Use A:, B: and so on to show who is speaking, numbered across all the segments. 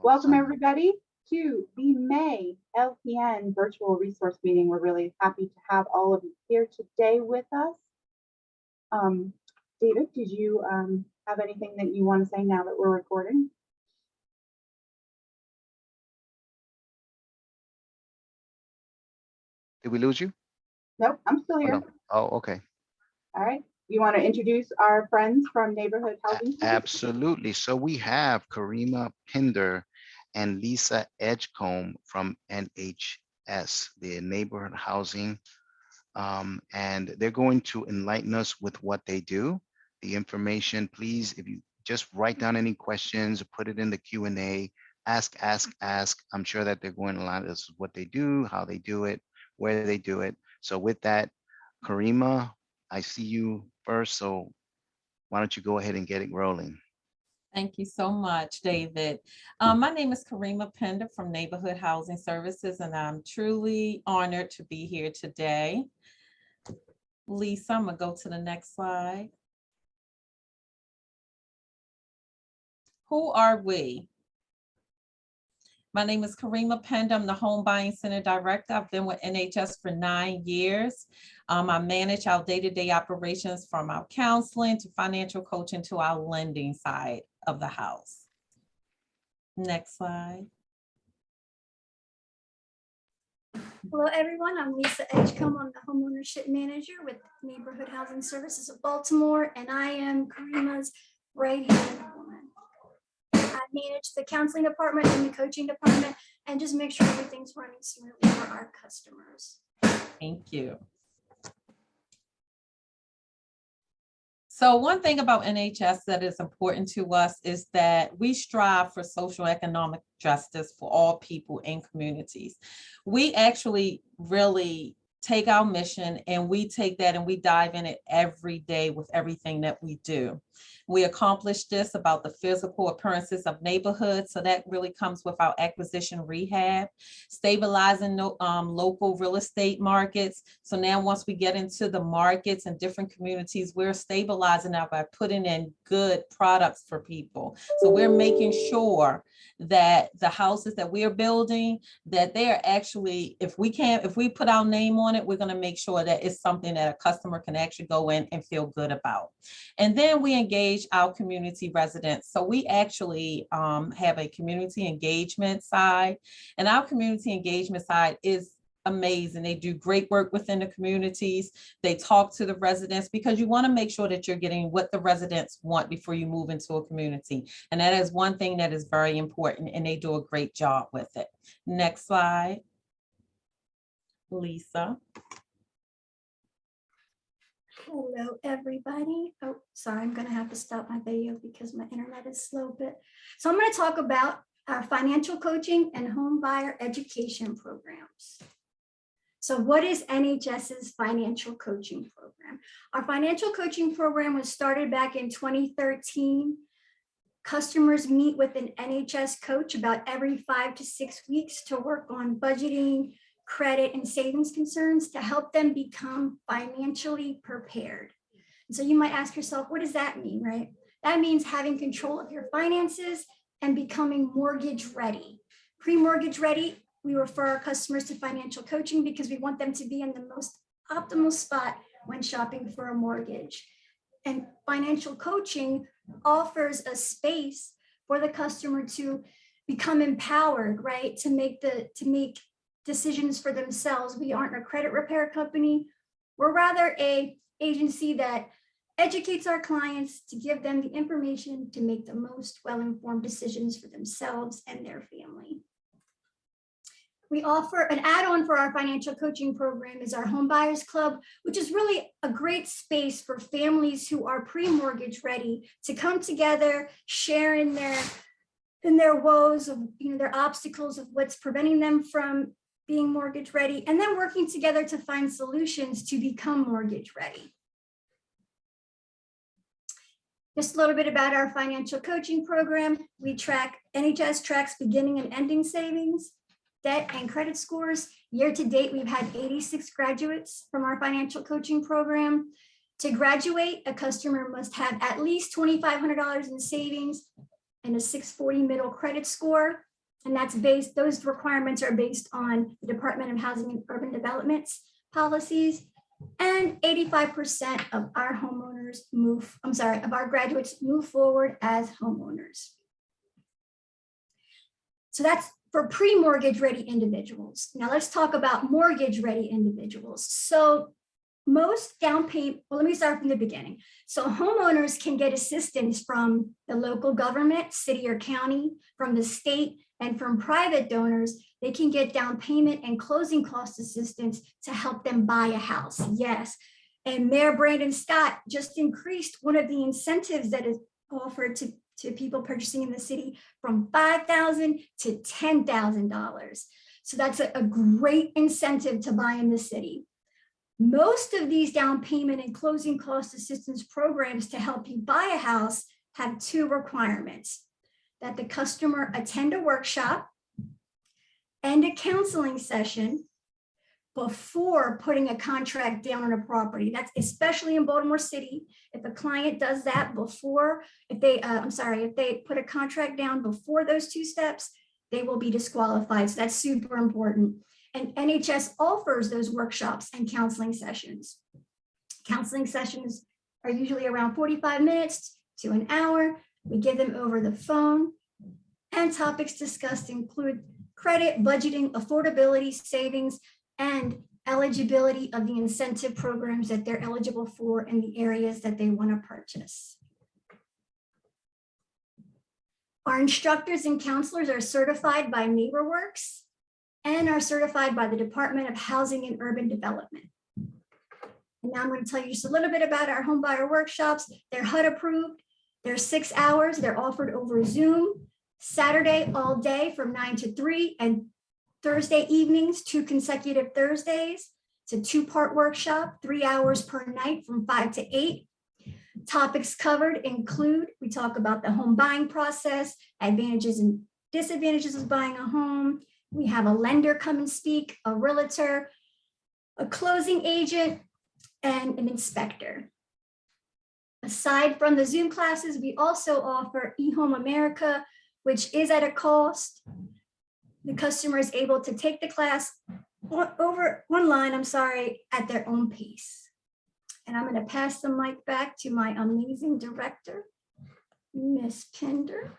A: Welcome
B: Awesome.
A: everybody to the May LPN virtual resource meeting. We're really happy to have all of you here today with us. David, did you have anything that you want to say now that we're recording?
B: Did we lose you?
A: Nope, I'm still here.
B: Oh, no. Oh, okay.
A: All right. You want to introduce our friends from Neighborhood Housing Services?
B: Absolutely. So we have Karima Pinder and Lisa Edgecombe from NHS, the Neighborhood Housing. And they're going to enlighten us with what they do. The information, please, if you just write down any questions, put it in the Q&A, ask. I'm sure that they're going to learn us what they do, how they do it, where they do it. So with that, Karima, I see you first. So why don't you go ahead and get it rolling?
C: Thank you so much, David. My name is Karima Pender from Neighborhood Housing Services, and I'm truly honored to be here today. Lisa, I'm gonna go to the next slide. Who are we? My name is Karima Pender. I'm the Home Buying Center Director. I've been with NHS for 9 years. I manage our day-to-day operations from our counseling to financial coaching to our lending side of the house. Next slide.
D: Hello, everyone. I'm Lisa Edgecombe. I'm the Homeownership Manager with Neighborhood Housing Services of Baltimore, and I am Karima's right-hand woman. I manage the counseling department and the coaching department and just make sure everything's running smoothly for our customers.
C: Thank you. So one thing about NHS that is important to us is that we strive for social economic justice for all people in communities. We actually really take our mission and we take that and we dive in it every day with everything that we do. We accomplish this about the physical appearances of neighborhoods. So that really comes with our acquisition rehab, stabilizing local real estate markets. So now once we get into the markets and different communities, we're stabilizing now by putting in good products for people. So we're making sure that the houses that we're building, that they are actually, if we put our name on it, we're going to make sure that it's something that a customer can actually go in and feel good about. And then we engage our community residents. So we actually have a community engagement side, and our community engagement side is amazing. They do great work within the communities. They talk to the residents because you want to make sure that you're getting what the residents want before you move into a community. And that is one thing that is very important, and they do a great job with it. Next slide. Lisa.
D: Hello, everybody. Oh, sorry, I'm going to have to stop my video because my internet is slow. So I'm going to talk about our financial coaching and home buyer education programs. So what is NHS's financial coaching program? Our financial coaching program was started back in 2013. Customers meet with an NHS coach about every 5 to 6 weeks to work on budgeting, credit, and savings concerns to help them become financially prepared. And so you might ask yourself, what does that mean, right? That means having control of your finances and becoming mortgage ready. Pre-mortgage ready, we refer our customers to financial coaching because we want them to be in the most optimal spot when shopping for a mortgage. And financial coaching offers a space for the customer to become empowered, right? To make decisions for themselves. We aren't a credit repair company. We're rather an agency that educates our clients to give them the information to make the most well-informed decisions for themselves and their family. We offer an add-on for our financial coaching program is our Home Buyers Club, which is really a great space for families who are pre-mortgage ready to come together, share in their woes of their obstacles of what's preventing them from being mortgage ready, and then working together to find solutions to become mortgage ready. Just a little bit about our financial coaching program. NHS tracks beginning and ending savings, debt, and credit scores. Year to date, we've had 86 graduates from our financial coaching program. To graduate, a customer must have at least $2,500 in savings and a 640 middle credit score. And those requirements are based on the Department of Housing and Urban Development's policies. And 85% of our of our graduates move forward as homeowners. So that's for pre-mortgage ready individuals. Now let's talk about mortgage ready individuals. So most down payment, well, let me start from the beginning. So homeowners can get assistance from the local government, city or county, from the state, and from private donors. They can get down payment and closing cost assistance to help them buy a house. Yes. And Mayor Brandon Scott just increased one of the incentives that is offered to people purchasing in the city from $5,000 to $10,000. So that's a great incentive to buy in the city. Most of these down payment and closing cost assistance programs to help you buy a house have two requirements: that the customer attend a workshop and a counseling session before putting a contract down on a property. That's especially in Baltimore City. If a client does that before, if they put a contract down before those two steps, they will be disqualified. So that's super important. And NHS offers those workshops and counseling sessions. Counseling sessions are usually around 45 minutes to an hour. We give them over the phone, and topics discussed include credit, budgeting, affordability, savings, and eligibility of the incentive programs that they're eligible for in the areas that they want to purchase. Our instructors and counselors are certified by NeighborWorks and are certified by the Department of Housing and Urban Development. And now I'm going to tell you just a little bit about our home buyer workshops. They're HUD approved. They're 6 hours. They're offered over Zoom, Saturday all day from 9 to 3, and Thursday evenings, 2 consecutive Thursdays. It's a 2-part workshop, 3 hours per night from 5 to 8. Topics covered include, we talk about the home buying process, advantages and disadvantages of buying a home. We have a lender come and speak, a realtor, a closing agent, and an inspector. Aside from the Zoom classes, we also offer eHome America, which is at a cost. The customer is able to take the class online, at their own pace. And I'm going to pass the mic back to my amazing director, Miss Pender.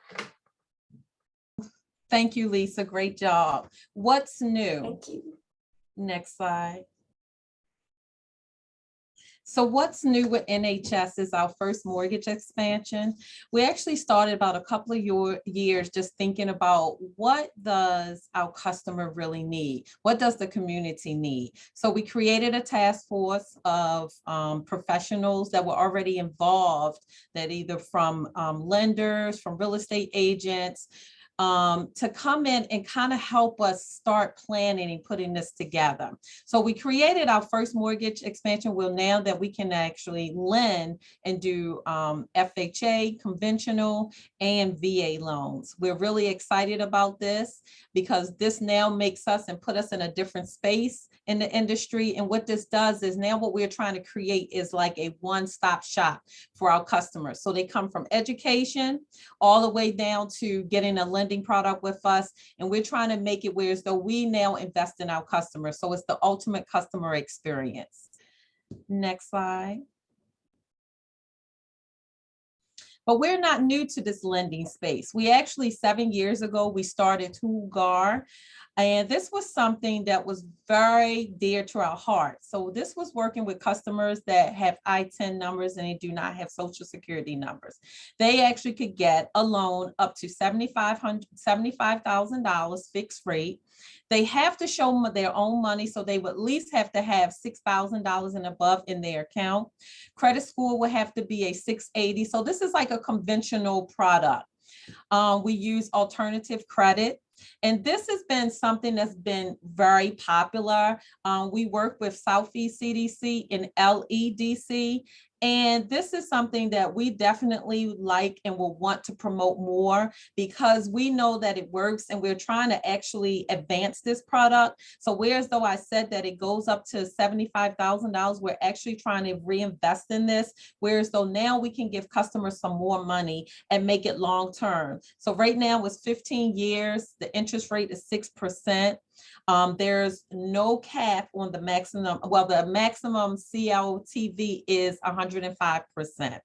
C: Thank you, Lisa. Great job. What's new?
D: Thank you.
C: Next slide. So what's new with NHS is our first mortgage expansion. We actually started about a couple of years just thinking about what does our customer really need? What does the community need? So we created a task force of professionals that were already involved, that either from lenders, from real estate agents, to come in and kind of help us start planning and putting this together. So we created our first mortgage expansion will now that we can actually lend and do FHA, conventional, and VA loans. We're really excited about this because this now makes us and put us in a different space in the industry. And what this does is now what we're trying to create is like a one-stop shop for our customers. So they come from education all the way down to getting a lending product with us. And we're trying to make it where as though we now invest in our customers. So it's the ultimate customer experience. Next slide. But we're not new to this lending space. We actually, 7 years ago, we started ToolGar, and this was something that was very dear to our heart. So this was working with customers that have I-10 numbers and they do not have Social Security numbers. They actually could get a loan up to $75,000 fixed rate. They have to show their own money, so they would at least have to have $6,000 and above in their account. Credit score would have to be a 680. So this is like a conventional product. We use alternative credit. And this has been something that's been very popular. We work with Southeast CDC and LEDC, And this is something that we definitely like and will want to promote more because we know that it works and we're trying to actually advance this product. So whereas though I said that it goes up to $75,000, we're actually trying to reinvest in this. Whereas though now we can give customers some more money and make it long-term. So right now it's 15 years, the interest rate is 6%. There's no cap on the maximum. Well, the maximum CLTV is 105%.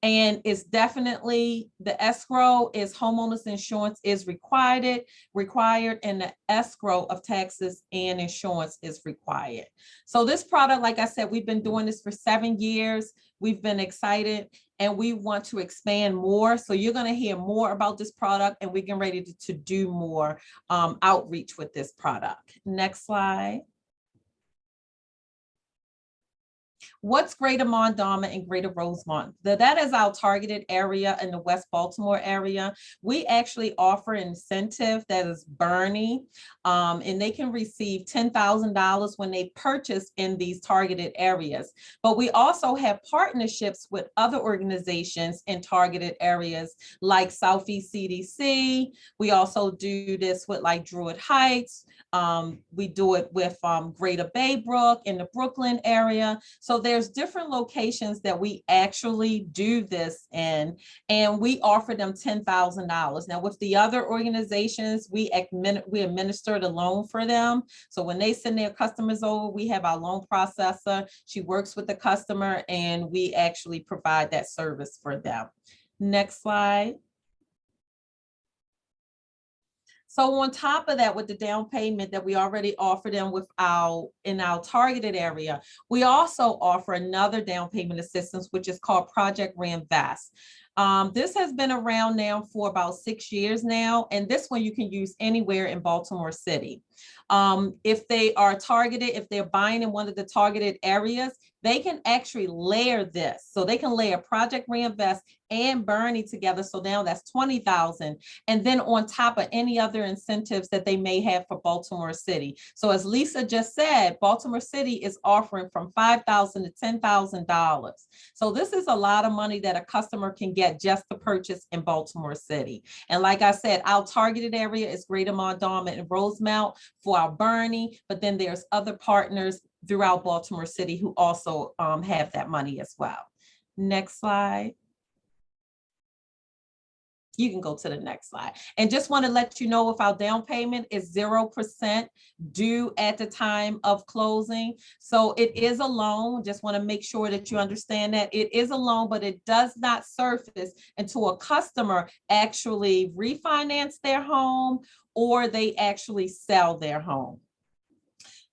C: And it's definitely, the escrow is homeowners insurance is required, and the escrow of taxes and insurance is required. So this product, like I said, we've been doing this for 7 years. We've been excited and we want to expand more. So you're going to hear more about this product and we're getting ready to do more outreach with this product. Next slide. What's Greater Mondawmin and Greater Rosemont? That is our targeted area in the West Baltimore area. We actually offer an incentive that is Bernie, and they can receive $10,000 when they purchase in these targeted areas. But we also have partnerships with other organizations in targeted areas like Southeast CDC. We also do this with like Druid Heights. We do it with Greater Baybrook in the Brooklyn area. So there's different locations that we actually do this in, and we offer them $10,000. Now with the other organizations, we administer the loan for them. So when they send their customers over, we have our loan processor. She works with the customer and we actually provide that service for them. Next slide. So on top of that, with the down payment that we already offer them in our targeted area, we also offer another down payment assistance, which is called Project Reinvest. This has been around now for about 6 years now, and this one you can use anywhere in Baltimore City. If they are targeted, if they're buying in one of the targeted areas, they can actually layer this. So they can layer Project Reinvest and Bernie together. So now that's 20,000. And then on top of any other incentives that they may have for Baltimore City. So as Lisa just said, Baltimore City is offering from $5,000 to $10,000. So this is a lot of money that a customer can get just to purchase in Baltimore City. And like I said, our targeted area is Greater Mondawmin and Rosemount for our Bernie, but then there's other partners throughout Baltimore City who also have that money as well. Next slide. You can go to the next slide. And just want to let you know if our down payment is 0% due at the time of closing. So it is a loan. Just want to make sure that you understand that it is a loan, but it does not surface until a customer actually refinance their home or they actually sell their home.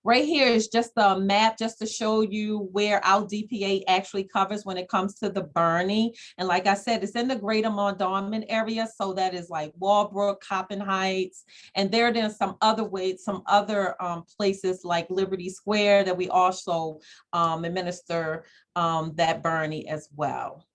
C: Right here is just a map just to show you where our DPA actually covers when it comes to the Bernie. And like I said, it's in the Greater Mondawmin area. So that is like Walbrook, Coppin Heights. And there's some other places like Liberty Square that we also administer that Bernie as well.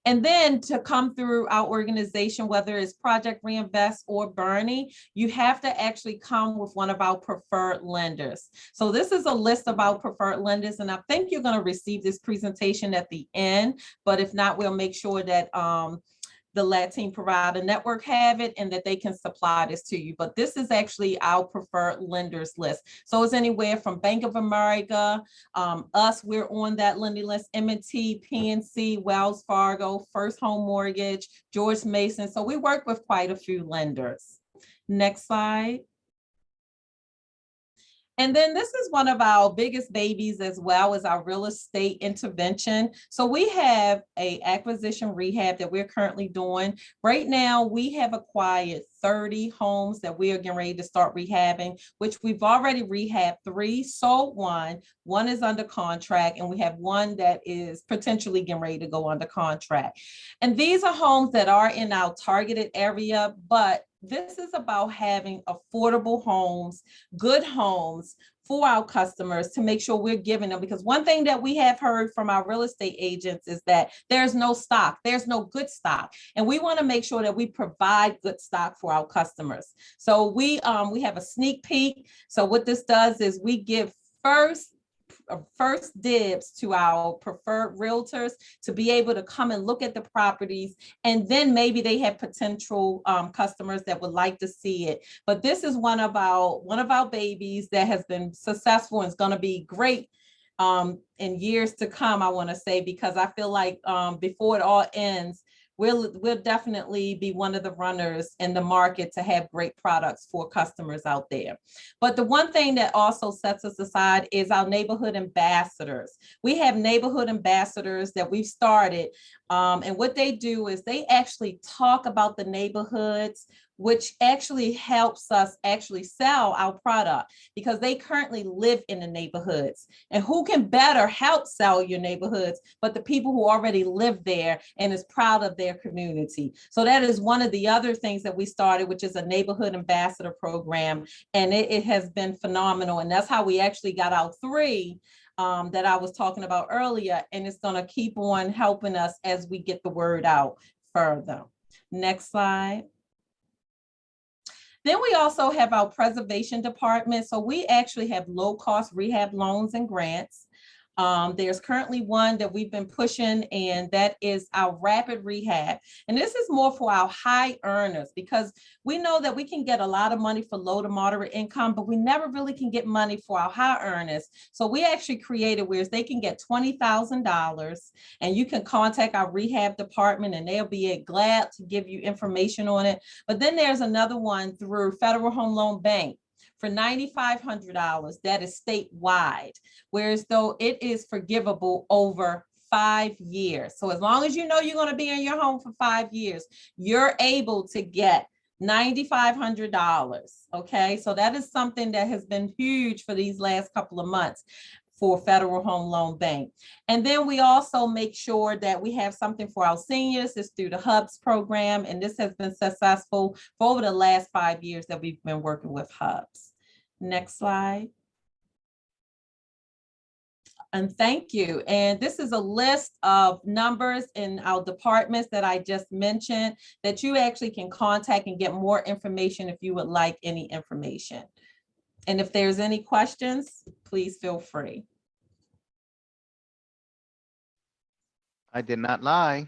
C: And then to come through our organization, whether it's Project Reinvest or Bernie, you have to actually come with one of our preferred lenders. So this is a list of our preferred lenders, and I think you're going to receive this presentation at the end, but if not, we'll make sure that the Latino Provider Network have it and that they can supply this to you. But this is actually our preferred lenders list. So it's anywhere from Bank of America, us, we're on that lending list, M&T, PNC, Wells Fargo, First Home Mortgage, George Mason. So we work with quite a few lenders. Next slide. And then this is one of our biggest babies as well as our real estate intervention. So we have a acquisition rehab that we're currently doing. Right now, we have acquired 30 homes that we are getting ready to start rehabbing, which we've already rehabbed 3, sold 1. 1 is under contract, and we have 1 that is potentially getting ready to go under contract. And these are homes that are in our targeted area, but this is about having affordable homes, good homes for our customers to make sure we're giving them, because one thing that we have heard from our real estate agents is that there's no stock, there's no good stock. And we want to make sure that we provide good stock for our customers. So we have a sneak peek. So what this does is we give first first dibs to our preferred realtors to be able to come and look at the properties. And then maybe they have potential customers that would like to see it. But this is one of our babies that has been successful and is going to be great in years to come, I want to say, because I feel like before it all ends, we'll definitely be one of the runners in the market to have great products for customers out there. But the one thing that also sets us aside is our neighborhood ambassadors. We have neighborhood ambassadors that we've started, and what they do is they actually talk about the neighborhoods, which actually helps us actually sell our product because they currently live in the neighborhoods. And who can better help sell your neighborhoods but the people who already live there and is proud of their community. So that is one of the other things that we started, which is a neighborhood ambassador program. And it has been phenomenal. And that's how we actually got our 3 that I was talking about earlier. And it's going to keep on helping us as we get the word out further. Next slide. Then we also have our preservation department. So we actually have low-cost rehab loans and grants. There's currently one that we've been pushing, and that is our rapid rehab. And this is more for our high earners because we know that we can get a lot of money for low to moderate income, but we never really can get money for our high earners. So we actually created where they can get $20,000, and you can contact our rehab department and they'll be glad to give you information on it. But then there's another one through Federal Home Loan Bank for $9,500 that is statewide, whereas though it is forgivable over 5 years. So as long as you know you're going to be in your home for 5 years, you're able to get $9,500. Okay, so that is something that has been huge for these last couple of months for Federal Home Loan Bank. And then we also make sure that we have something for our seniors. It's through the HUBS program, and this has been successful for over the last 5 years that we've been working with HUBS. Next slide. And thank you. And this is a list of numbers in our departments that I just mentioned that you actually can contact and get more information if you would like any information. And if there's any questions, please feel free.
B: I did not lie.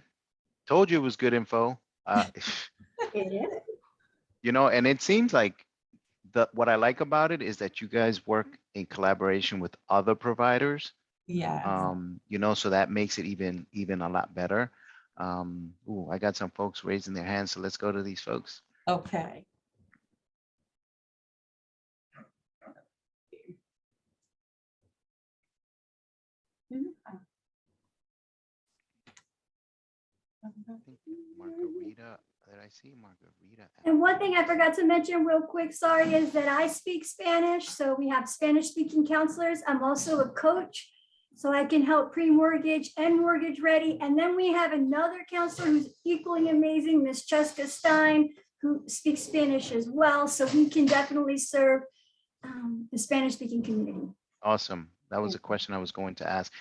B: Told you it was good info.
A: It is.
B: You know, and it seems like what I like about it is that you guys work in collaboration with other providers.
C: Yeah.
B: You know, so that makes it even a lot better. Ooh, I got some folks raising their hands, so let's go to these folks.
C: Okay.
B: Margarita, did I see Margarita?
D: And one thing I forgot to mention real quick, sorry, is that I speak Spanish. So we have Spanish speaking counselors. I'm also a coach, so I can help pre-mortgage and mortgage ready. And then we have another counselor who's equally amazing, Miss Cheska Stein, who speaks Spanish as well. So we can definitely serve the Spanish speaking community.
B: Awesome. That was a question I was going to ask.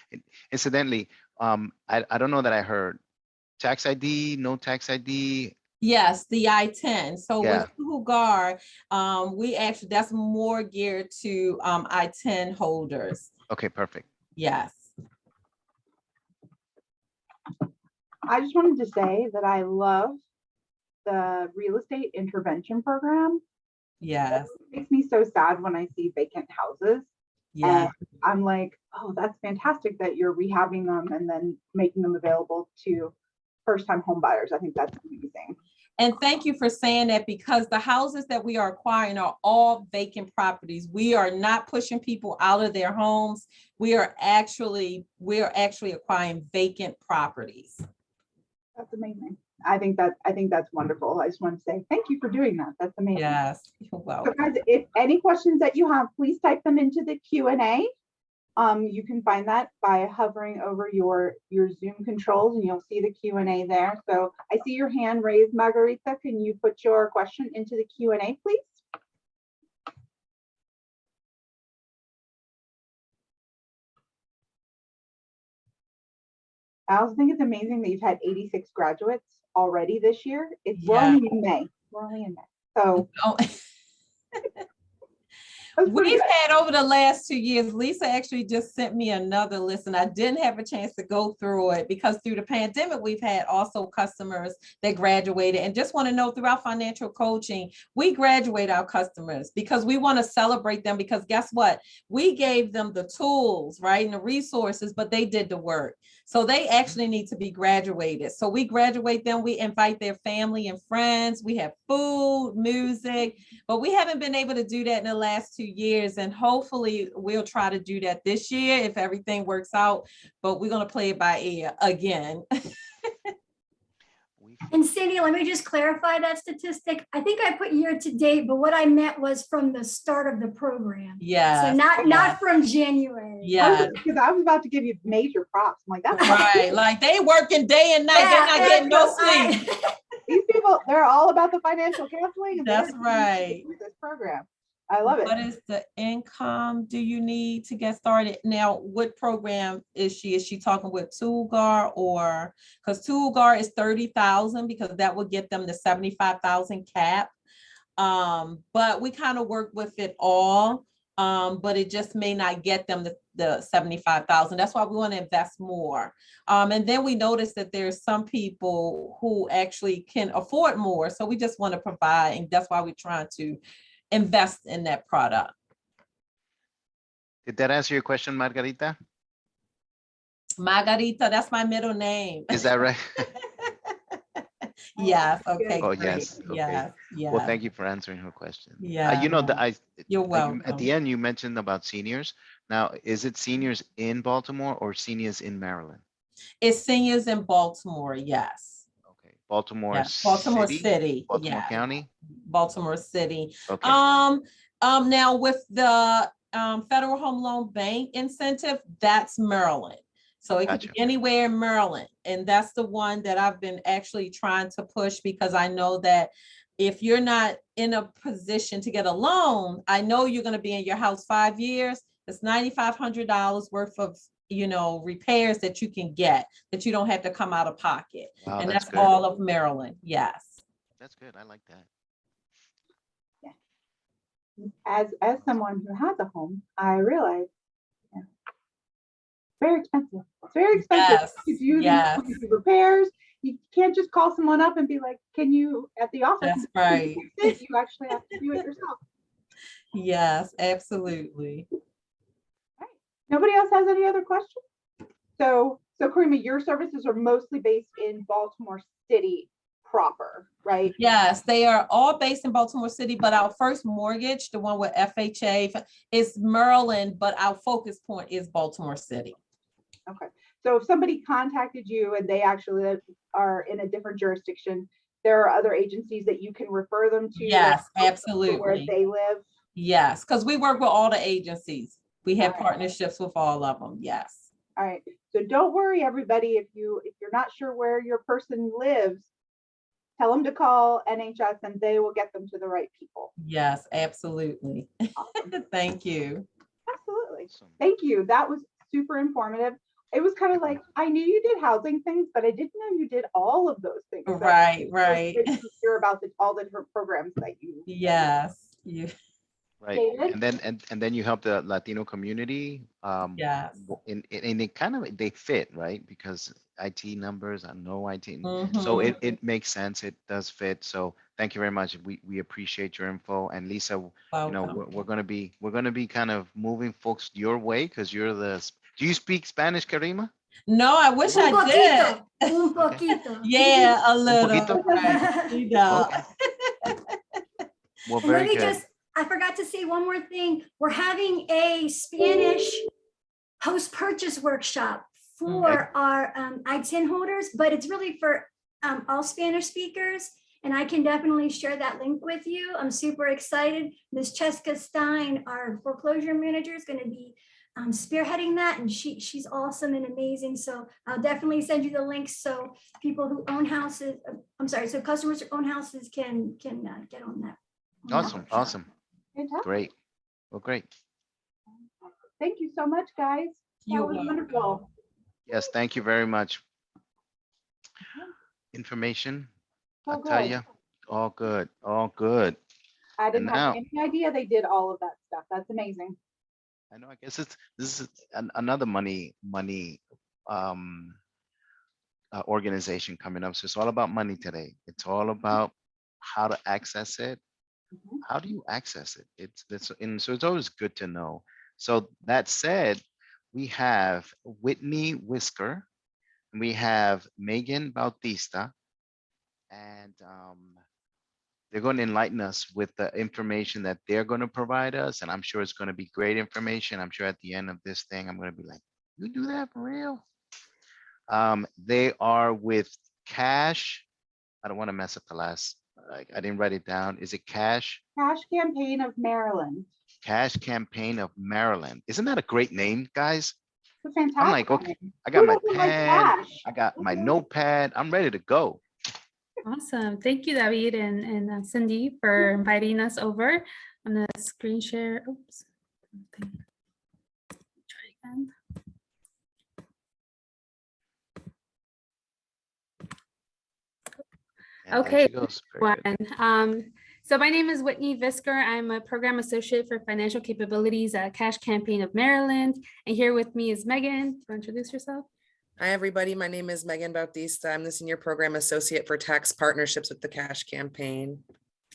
B: Incidentally, I don't know that I heard tax ID, no tax ID.
C: Yes, the I-10. So
B: Yeah.
C: with Hugar, we actually, that's more geared to I-10 holders.
B: Okay, perfect.
C: Yes.
A: I just wanted to say that I love the real estate intervention program.
C: Yes.
A: It makes me so sad when I see vacant houses.
C: Yeah.
A: And I'm like, oh, that's fantastic that you're rehabbing them and then making them available to first-time home buyers. I think that's amazing.
C: And thank you for saying that, because the houses that we are acquiring are all vacant properties. We are not pushing people out of their homes. We are actually acquiring vacant properties.
A: That's amazing. I think that's wonderful. I just want to say thank you for doing that. That's amazing.
C: Yes, you're
A: So
C: welcome.
A: guys, if any questions that you have, please type them into the Q&A. You can find that by hovering over your Zoom controls and you'll see the Q&A there. So I see your hand raised, Margarita. Can you put your question into the Q&A, please? I also think it's amazing that you've had 86 graduates already this year. We're only in May. We're only in May. So
C: Oh.
A: That's pretty
C: We've
A: good.
C: had over the last 2 years, Lisa actually just sent me another list and I didn't have a chance to go through it because through the pandemic, we've had also customers that graduated and just want to know throughout financial coaching, we graduate our customers because we want to celebrate them because guess what? We gave them the tools, right? And the resources, but they did the work. So they actually need to be graduated. So we graduate them, we invite their family and friends, we have food, music, but we haven't been able to do that in the last 2 years. And hopefully we'll try to do that this year if everything works out, but we're going to play it by ear again.
D: And Cindy, let me just clarify that statistic. I think I put year to date, but what I meant was from the start of the program.
C: Yeah.
D: So not from January.
C: Yeah.
A: Because I was about to give you major props. I'm like, that's
C: Right. Like they working day and night. They're not getting no sleep.
A: These people, they're all about the financial counseling. And
C: That's
A: they're
C: right.
A: with this program. I love it.
C: What is the income do you need to get started? Now, what program is she? Is she talking with Toolgar or because Toolgar is 30,000 because that would get them the 75,000 cap. But we kind of work with it all. But it just may not get them the 75,000. That's why we want to invest more. And then we notice that there's some people who actually can afford more. So we just want to provide, and that's why we're trying to invest in that product.
B: Did that answer your question, Margarita?
C: Margarita, that's my middle name.
B: Is that right?
C: Yes. Okay.
B: Oh,
C: great.
B: yes. Okay.
C: Yes. Yes.
B: Well, thank you for answering her question.
C: Yeah.
B: You know,
C: You're welcome.
B: at the end, you mentioned about seniors. Now, is it seniors in Baltimore or seniors in Maryland?
C: It's seniors in Baltimore. Yes.
B: Okay, Baltimore
C: Yes. Baltimore City.
B: Baltimore
C: Yes.
B: County.
C: Baltimore City.
B: Okay.
C: Now with the Federal Home Loan Bank incentive, that's Maryland. So it could
B: Gotcha.
C: be anywhere in Maryland. And that's the one that I've been actually trying to push because I know that if you're not in a position to get a loan, I know you're going to be in your house 5 years. It's $9,500 worth of, repairs that you can get that you don't have to come out of pocket.
B: Wow,
C: And
B: that's
C: that's
B: good.
C: all of Maryland. Yes.
B: That's good. I like that.
A: As someone who has a home, I realize very expensive. It's very expensive
C: Yes,
A: to do
C: yes.
A: these repairs. You can't just call someone up and be like, can you at the office?
C: That's right.
A: You actually have to do it yourself.
C: Yes, absolutely.
A: Nobody else has any other questions? So Karima, your services are mostly based in Baltimore City proper, right?
C: Yes, they are all based in Baltimore City, but our first mortgage, the one with FHA, is Maryland, but our focus point is Baltimore City.
A: Okay. So if somebody contacted you and they actually are in a different jurisdiction, there are other agencies that you can refer them to?
C: Yes,
A: where
C: absolutely.
A: they live?
C: Yes, because we work with all the agencies. We have
A: All right.
C: partnerships with all of them. Yes.
A: All right. So don't worry, everybody. If you're not sure where your person lives, tell them to call NHS and they will get them to the right people.
C: Yes, absolutely.
A: Awesome.
C: Thank you.
A: Absolutely.
B: Awesome.
A: Thank you. That was super informative. It was kind of like, I knew you did housing things, but I didn't know you did all of those things. So
C: Right,
A: it's
C: right.
A: good to hear about all the different programs that you.
C: Yes. You.
B: Right.
A: David?
B: And then you help the Latino community.
C: Yes.
B: And it kind of, they fit, right? Because IT numbers, I know IT. So
C: Mhm.
B: it makes sense. It does fit. So thank you very much. We appreciate your info. And Lisa,
C: Welcome.
B: we're going to be kind of moving folks your way because you're do you speak Spanish, Karima?
C: No, I wish I did.
D: Un poquito.
C: Yeah, a little.
B: poquito?
C: Right. You know.
B: Okay. Well,
D: And
B: very
D: let me
B: good.
D: I forgot to say one more thing. We're having a Spanish post-purchase workshop for our I-10 holders, but it's really for all Spanish speakers. And I can definitely share that link with you. I'm super excited. Ms. Cheska Stein, our foreclosure manager, is going to be spearheading that, and she's awesome and amazing. So I'll definitely send you the links so people who own houses, so customers who own houses can get on that.
B: Awesome. Awesome.
A: Fantastic.
B: Great. Well, great.
A: Thank you so much, guys. That
C: You're
A: was
C: welcome.
A: wonderful.
B: Yes, thank you very much. Information,
A: So
B: I tell
A: good.
B: you, all good, all good.
A: I didn't have
B: now-
A: any idea they did all of that stuff. That's amazing.
B: I know, I guess this is another money organization coming up. So it's all about money today. It's all about how to access it.
A: Mhm.
B: How do you access it? And so it's always good to know. So that said, we have Whitney Whisker, and we have Megan Bautista, and they're going to enlighten us with the information that they're going to provide us. And I'm sure it's going to be great information. I'm sure at the end of this thing, I'm going to be like, you do that for real? They are with Cash. I don't want to mess up the last, I didn't write it down. Is it Cash?
A: Cash Campaign of Maryland.
B: Cash Campaign of Maryland. Isn't that a great name, guys?
A: It's a fantastic.
B: I'm like, okay,
A: name.
B: I got
A: Who
B: my
A: doesn't like
B: pen,
A: cash?
B: I got my
A: Mhm.
B: notepad. I'm ready to go.
E: Awesome. Thank you, David and Cindy for inviting us over. I'm gonna screen share. Oops. Try again.
B: And there
E: Okay,
B: she goes. Very good.
E: So my name is Whitney Visker. I'm a program associate for financial capabilities at Cash Campaign of Maryland. And here with me is Megan. Do you want to introduce yourself?
F: Hi, everybody. My name is Megan Bautista. I'm the Senior Program Associate for Tax Partnerships with the Cash Campaign.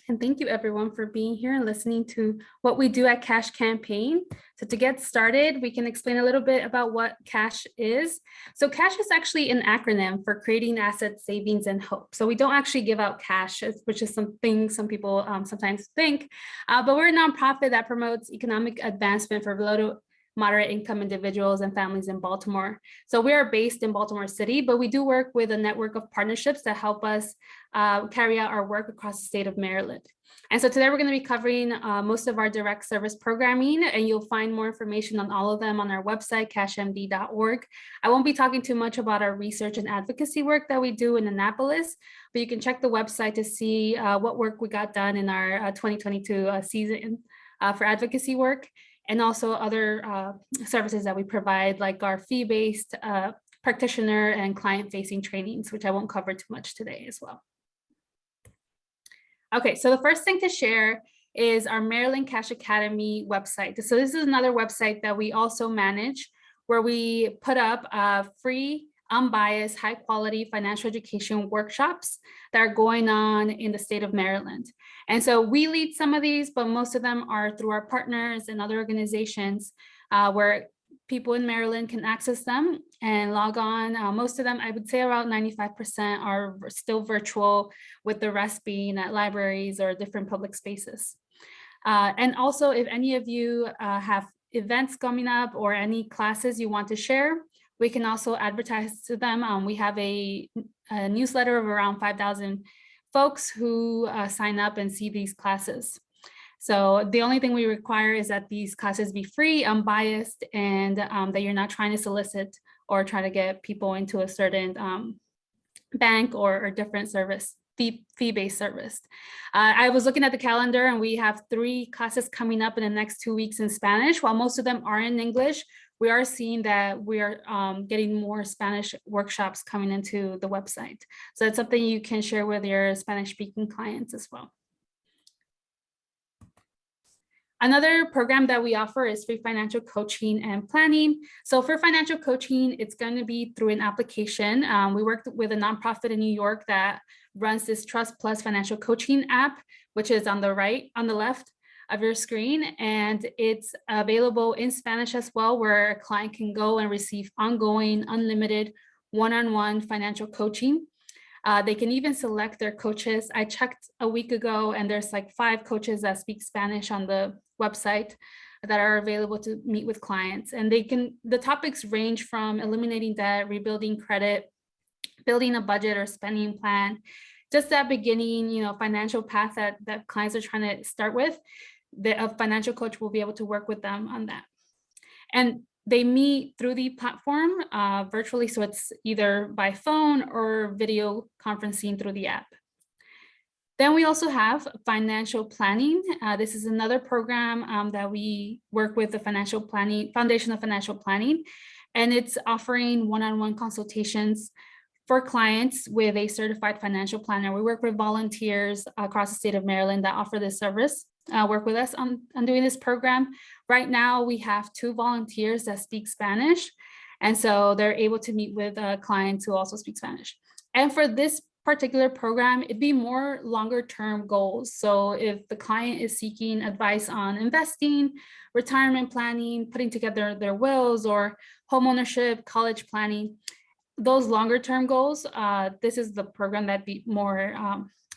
E: And thank you everyone for being here and listening to what we do at Cash Campaign. So to get started, we can explain a little bit about what CASH is. So CASH is actually an acronym for Creating Assets, Savings, and Hope. So we don't actually give out cash, which is something some people sometimes think, but we're a nonprofit that promotes economic advancement for low to moderate income individuals and families in Baltimore. So we are based in Baltimore City, but we do work with a network of partnerships that help us carry out our work across the state of Maryland. And so today we're going to be covering most of our direct service programming, and you'll find more information on all of them on our website, cashmd.org. I won't be talking too much about our research and advocacy work that we do in Annapolis, but you can check the website to see what work we got done in our 2022 season for advocacy work, and also other services that we provide, like our fee-based practitioner and client-facing trainings, which I won't cover too much today as well. Okay, so the first thing to share is our Maryland Cash Academy website. So this is another website that we also manage, where we put up free, unbiased, high quality financial education workshops that are going on in the state of Maryland. And so we lead some of these, but most of them are through our partners and other organizations where people in Maryland can access them and log on. Most of them, I would say around 95% are still virtual, with the rest being at libraries or different public spaces. And also, if any of you have events coming up or any classes you want to share, we can also advertise to them. We have a newsletter of around 5,000 folks who sign up and see these classes. So the only thing we require is that these classes be free, unbiased, and that you're not trying to solicit or try to get people into a certain bank or different service, fee-based service. I was looking at the calendar, and we have 3 classes coming up in the next 2 weeks in Spanish. While most of them are in English, we are seeing that we are getting more Spanish workshops coming into the website. So it's something you can share with your Spanish-speaking clients as well. Another program that we offer is free financial coaching and planning. So for financial coaching, it's going to be through an application. We worked with a nonprofit in New York that runs this Trust Plus financial coaching app, which is on the left of your screen, and it's available in Spanish as well, where a client can go and receive ongoing, unlimited, one-on-one financial coaching. They can even select their coaches. I checked a week ago, and there's like 5 coaches that speak Spanish on the website that are available to meet with clients. And the topics range from eliminating debt, rebuilding credit, building a budget or spending plan, just that beginning, financial path that clients are trying to start with. A financial coach will be able to work with them on that. And they meet through the platform virtually, so it's either by phone or video conferencing through the app. Then we also have financial planning. This is another program that we work with the Foundation of Financial Planning, and it's offering one-on-one consultations for clients with a certified financial planner. We work with volunteers across the state of Maryland that offer this service. work with us on doing this program. Right now, we have 2 volunteers that speak Spanish. And so they're able to meet with clients who also speak Spanish. And for this particular program, it'd be more longer term goals. So if the client is seeking advice on investing, retirement planning, putting together their wills, or homeownership, college planning, those longer term goals, this is the program that'd be more,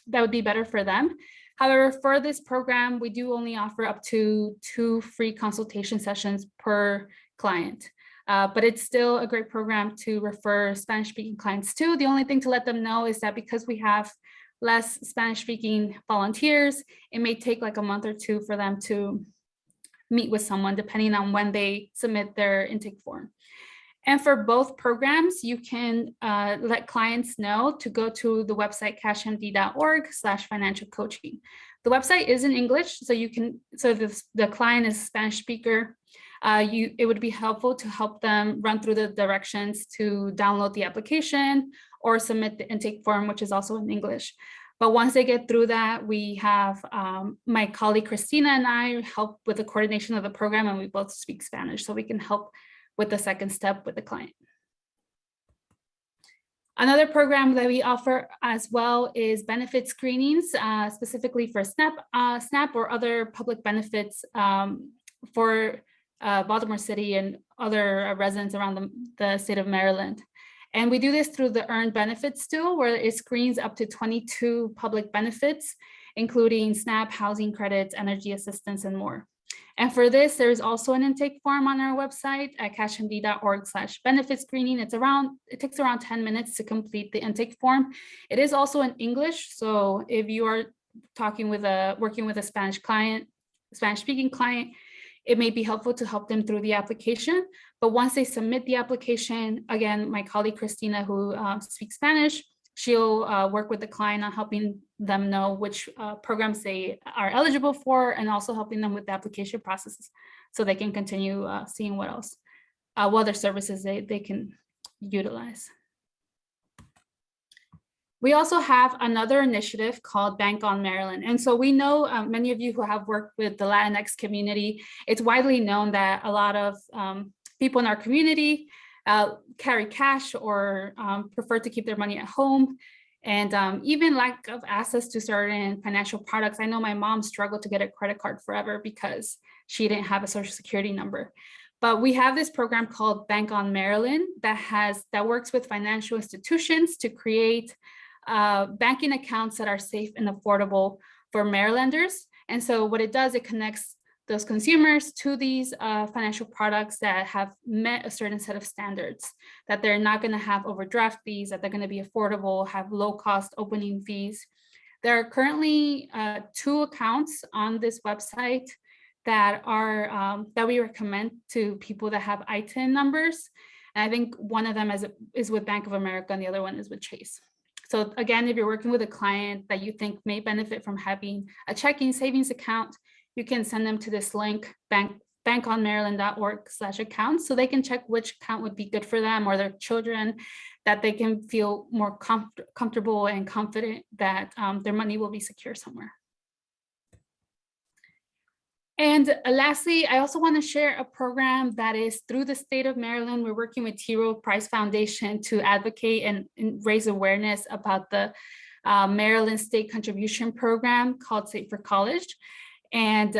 E: that would be better for them. However, for this program, we do only offer up to 2 free consultation sessions per client. But it's still a great program to refer Spanish-speaking clients to. The only thing to let them know is that because we have less Spanish-speaking volunteers, it may take like a month or 2 for them to meet with someone, depending on when they submit their intake form. And for both programs, you can let clients know to go to the website cashmd.org/financial coaching. The website is in English, so you can, so if the client is a Spanish speaker, it would be helpful to help them run through the directions to download the application or submit the intake form, which is also in English. But once they get through that, we have my colleague Christina and I help with the coordination of the program, and we both speak Spanish, so we can help with the second step with the client. Another program that we offer as well is benefit screenings, specifically for SNAP or other public benefits for Baltimore City and other residents around the state of Maryland. And we do this through the Earned Benefits tool, where it screens up to 22 public benefits, including SNAP, housing credits, energy assistance, and more. And for this, there's also an intake form on our website at cashmd.org/benefit screening. It takes around 10 minutes to complete the intake form. It is also in English, so if you are working with a Spanish-speaking client, it may be helpful to help them through the application. But once they submit the application, again, my colleague Christina, who speaks Spanish, she'll work with the client on helping them know which programs they are eligible for, and also helping them with the application processes so they can continue seeing what else, what other services they can utilize. We also have another initiative called Bank on Maryland. And so we know many of you who have worked with the Latinx community, it's widely known that a lot of people in our community carry cash or prefer to keep their money at home. And even lack of access to certain financial products. I know my mom struggled to get a credit card forever because she didn't have a social security number. But we have this program called Bank on Maryland that works with financial institutions to create banking accounts that are safe and affordable for Marylanders. And so what it does, it connects those consumers to these financial products that have met a certain set of standards, that they're not going to have overdraft fees, that they're going to be affordable, have low cost opening fees. There are currently 2 accounts on this website that are that we recommend to people that have ITIN numbers. And I think one of them is with Bank of America and the other one is with Chase. So again, if you're working with a client that you think may benefit from having a checking savings account, you can send them to this link, bankonmaryland.org/account, so they can check which account would be good for them or their children, that they can feel more comfortable and confident that their money will be secure somewhere. And lastly, I also want to share a program that is through the state of Maryland. We're working with T. Rowe Price Foundation to advocate and raise awareness about the Maryland State Contribution Program called Save for College. And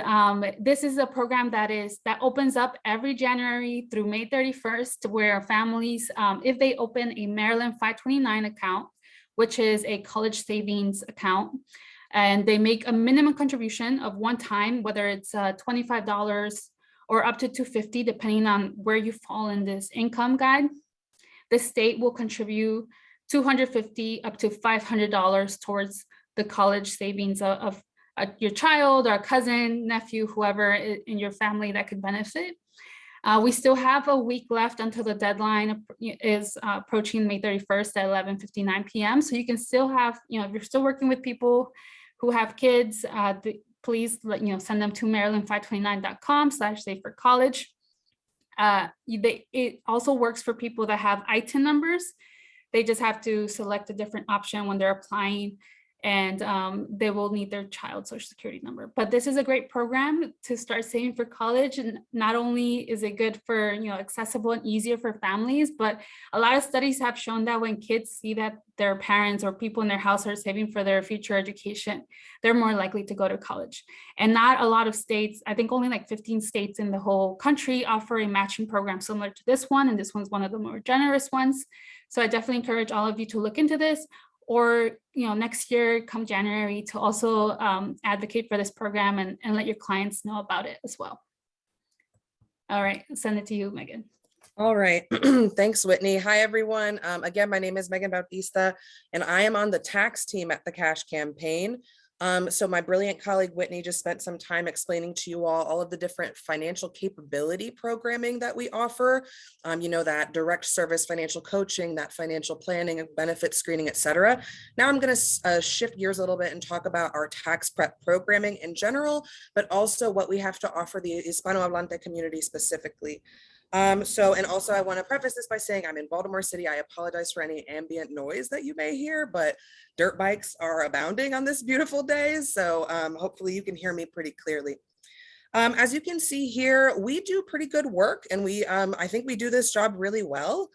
E: this is a program that opens up every January through May 31st, where families, if they open a Maryland 529 account, which is a college savings account, and they make a minimum contribution of one time, whether it's $25 or up to $250, depending on where you fall in this income guide, the state will contribute $250 up to $500 towards the college savings of your child or a cousin, nephew, whoever in your family that could benefit. We still have a week left until the deadline is approaching May 31st at 11:59 p.m. So you can still have, if you're still working with people who have kids, please send them to maryland529.com/saveforcollege. It also works for people that have ITIN numbers. They just have to select a different option when they're applying and they will need their child's social security number. But this is a great program to start saving for college. And not only is it good for, accessible and easier for families, but a lot of studies have shown that when kids see that their parents or people in their house are saving for their future education, they're more likely to go to college. And not a lot of states, I think only like 15 states in the whole country offer a matching program similar to this one. And this one's one of the more generous ones. So I definitely encourage all of you to look into this, or next year come January to also advocate for this program and let your clients know about it as well. All right, I'll send it to you, Megan.
F: All right. Thanks, Whitney. Hi, everyone. Again, my name is Megan Bautista, and I am on the tax team at the Cash Campaign. So my brilliant colleague Whitney just spent some time explaining to you all of the different financial capability programming that we offer. That direct service financial coaching, that financial planning, benefit screening, etc. Now I'm going to shift gears a little bit and talk about our tax prep programming in general, but also what we have to offer the Hispanohablante community specifically. And also I want to preface this by saying I'm in Baltimore City. I apologize for any ambient noise that you may hear, but dirt bikes are abounding on this beautiful day. So hopefully you can hear me pretty clearly. As you can see here, we do pretty good work, and I think we do this job really well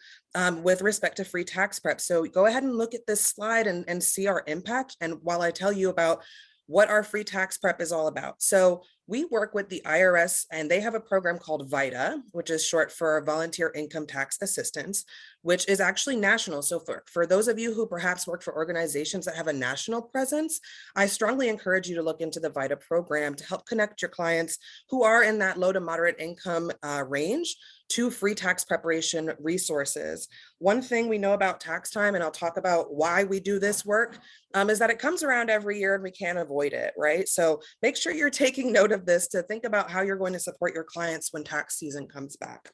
F: with respect to free tax prep. So go ahead and look at this slide and see our impact. And while I tell you about what our free tax prep is all about. So we work with the IRS, and they have a program called VITA, which is short for Volunteer Income Tax Assistance, which is actually national. So for those of you who perhaps work for organizations that have a national presence, I strongly encourage you to look into the VITA program to help connect your clients who are in that low to moderate income range to free tax preparation resources. One thing we know about tax time, and I'll talk about why we do this work, is that it comes around every year and we can't avoid it, right? So make sure you're taking note of this to think about how you're going to support your clients when tax season comes back.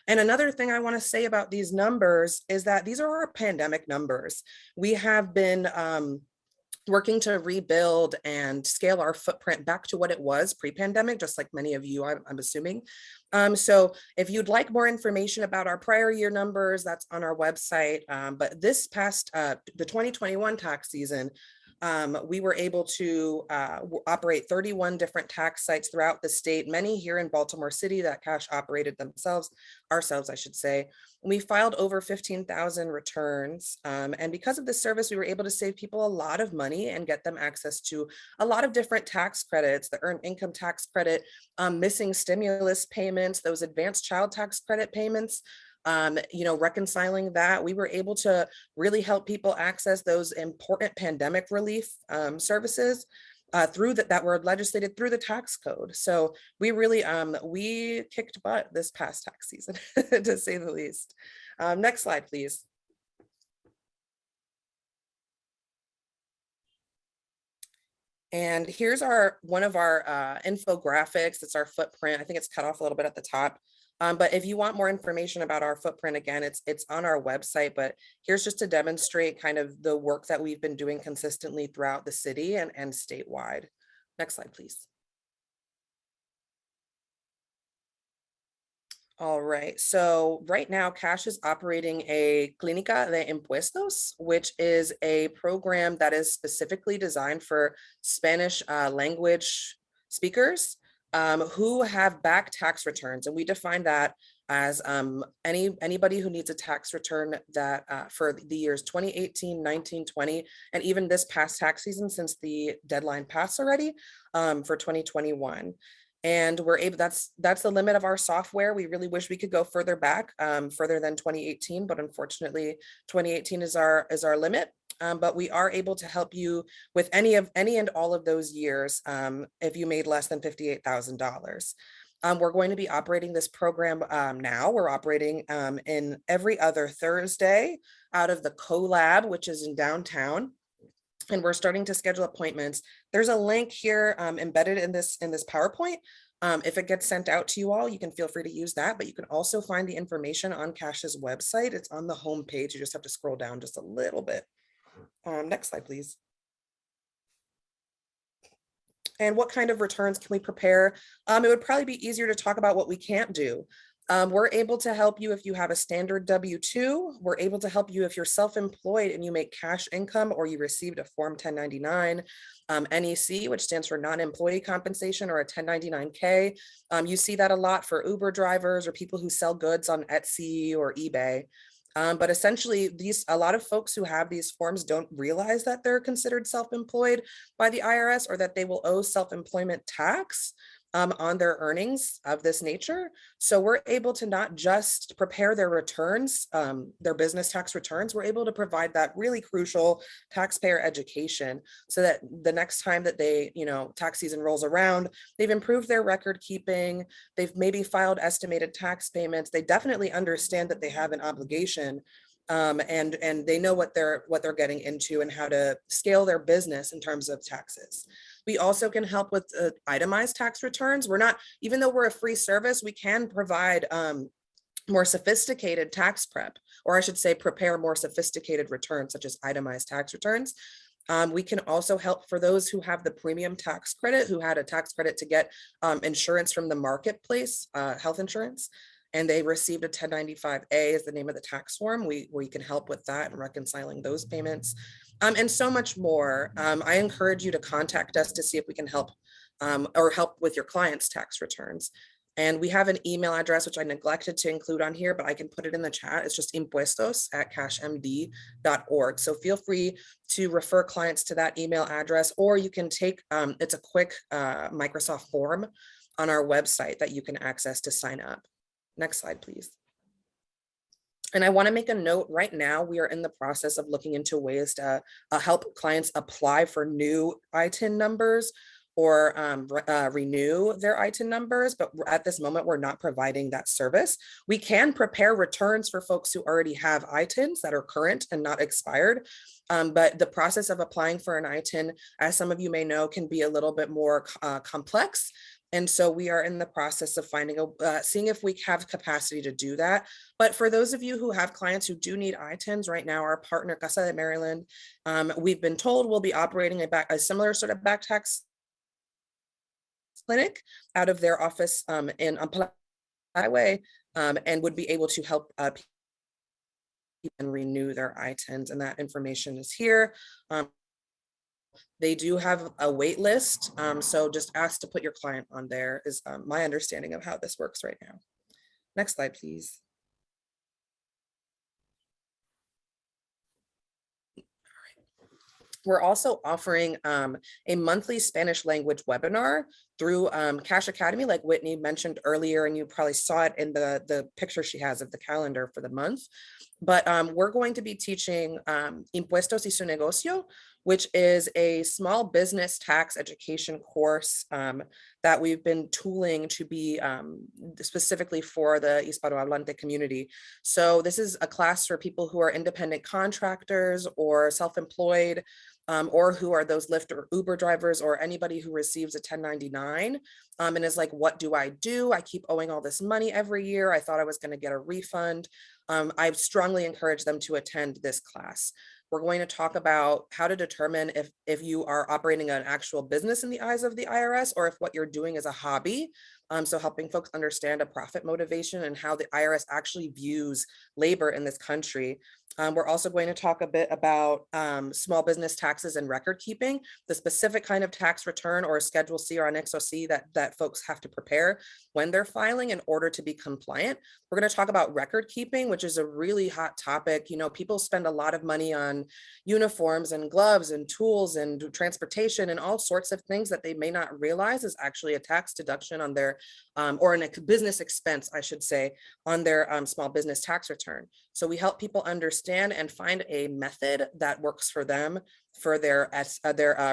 F: And another thing I want to say about these numbers is that these are our pandemic numbers. We have been working to rebuild and scale our footprint back to what it was pre-pandemic, just like many of you, I'm assuming. So if you'd like more information about our prior year numbers, that's on our website. But this past, the 2021 tax season, we were able to operate 31 different tax sites throughout the state, many here in Baltimore City that Cash operated ourselves, I should say. We filed over 15,000 returns. And because of this service, we were able to save people a lot of money and get them access to a lot of different tax credits, the earned income tax credit, missing stimulus payments, those advanced child tax credit payments. Reconciling that, we were able to really help people access those important pandemic relief services that were legislated through the tax code. So we really, we kicked butt this past tax season, to say the least. Next slide, please. And here's one of our infographics. It's our footprint. I think it's cut off a little bit at the top. But if you want more information about our footprint, again, it's on our website, but here's just to demonstrate kind of the work that we've been doing consistently throughout the city and statewide. Next slide, please. All right, so right now Cash is operating a Clínica de Impuestos, which is a program that is specifically designed for Spanish language speakers who have back tax returns. And we define that as anybody who needs a tax return that for the years 2018, 19, 20, and even this past tax season since the deadline passed already for 2021. And we're able, that's the limit of our software. We really wish we could go further back, further than 2018, but unfortunately 2018 is our limit. But we are able to help you with any and all of those years if you made less than $58,000. We're going to be operating this program now. We're operating in every other Thursday out of the CoLab, which is in downtown. And we're starting to schedule appointments. There's a link here embedded in this PowerPoint. If it gets sent out to you all, you can feel free to use that, but you can also find the information on Cash's website. It's on the home page. You just have to scroll down just a little bit. Next slide, please. And what kind of returns can we prepare? It would probably be easier to talk about what we can't do. We're able to help you if you have a standard W-2. We're able to help you if you're self-employed and you make cash income or you received a Form 1099, NEC, which stands for non-employee compensation, or a 1099-K. You see that a lot for Uber drivers or people who sell goods on Etsy or eBay. But essentially, a lot of folks who have these forms don't realize that they're considered self-employed by the IRS, or that they will owe self-employment tax on their earnings of this nature. So we're able to not just prepare their returns, their business tax returns, we're able to provide that really crucial taxpayer education so that the next time that they, tax season rolls around, they've improved their record keeping, they've maybe filed estimated tax payments, they definitely understand that they have an obligation. And they know what they're getting into and how to scale their business in terms of taxes. We also can help with itemized tax returns. We're not, even though we're a free service, we can provide more sophisticated tax prep, or I should say prepare more sophisticated returns, such as itemized tax returns. We can also help for those who have the premium tax credit, who had a tax credit to get insurance from the marketplace, health insurance, and they received a 1095-A is the name of the tax form. We can help with that and reconciling those payments. And so much more. I encourage you to contact us to see if we can help or help with your clients' tax returns. And we have an email address, which I neglected to include on here, but I can put it in the chat. It's just impuestos@cashmd.org. So feel free to refer clients to that email address, or you can take, it's a quick Microsoft form on our website that you can access to sign up. Next slide, please. And I want to make a note right now, we are in the process of looking into ways to help clients apply for new ITIN numbers or renew their ITIN numbers. But at this moment, we're not providing that service. We can prepare returns for folks who already have ITINs that are current and not expired. But the process of applying for an ITIN, as some of you may know, can be a little bit more complex. And so we are in the process of seeing if we have capacity to do that. But for those of you who have clients who do need ITINs right now, our partner Casa de Maryland, we've been told we'll be operating a similar sort of back tax clinic out of their office in Highway, and would be able to help people and renew their ITINs. And that information is here. They do have a wait list, so just ask to put your client on there is my understanding of how this works right now. Next slide, please. We're also offering a monthly Spanish language webinar through Cash Academy, like Whitney mentioned earlier, and you probably saw it in the picture she has of the calendar for the month. But we're going to be teaching Impuestos y su negocio, which is a small business tax education course that we've been tooling to be specifically for the Hispanohablante community. So this is a class for people who are independent contractors or self-employed, or who are those Lyft or Uber drivers, or anybody who receives a 1099 and is like, what do? I keep owing all this money every year. I thought I was going to get a refund. I strongly encourage them to attend this class. We're going to talk about how to determine if you are operating an actual business in the eyes of the IRS, or if what you're doing is a hobby. So helping folks understand a profit motivation and how the IRS actually views labor in this country. We're also going to talk a bit about small business taxes and record keeping, the specific kind of tax return or a Schedule C or an XOC that folks have to prepare when they're filing in order to be compliant. We're going to talk about record keeping, which is a really hot topic. People spend a lot of money on uniforms and gloves and tools and transportation and all sorts of things that they may not realize is actually a tax deduction on their or a business expense, I should say, on their small business tax return. So we help people understand and find a method that works for them for their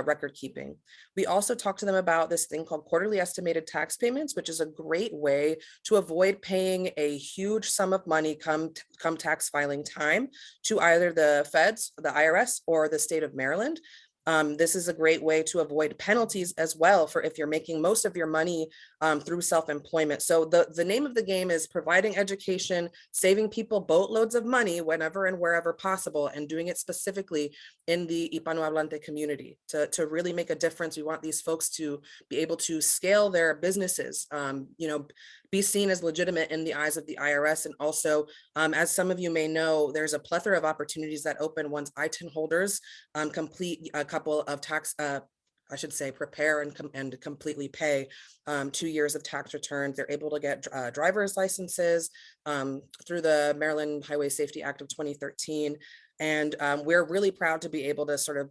F: record keeping. We also talk to them about this thing called quarterly estimated tax payments, which is a great way to avoid paying a huge sum of money come tax filing time to either the feds, the IRS, or the state of Maryland. This is a great way to avoid penalties as well for if you're making most of your money through self-employment. So the name of the game is providing education, saving people boatloads of money whenever and wherever possible, and doing it specifically in the Hispanohablante community to really make a difference. We want these folks to be able to scale their businesses, be seen as legitimate in the eyes of the IRS. And also, as some of you may know, there's a plethora of opportunities that open once ITIN holders complete a couple of tax, I should say, prepare and completely pay 2 years of tax returns. They're able to get driver's licenses through the Maryland Highway Safety Act of 2013. And we're really proud to be able to sort of,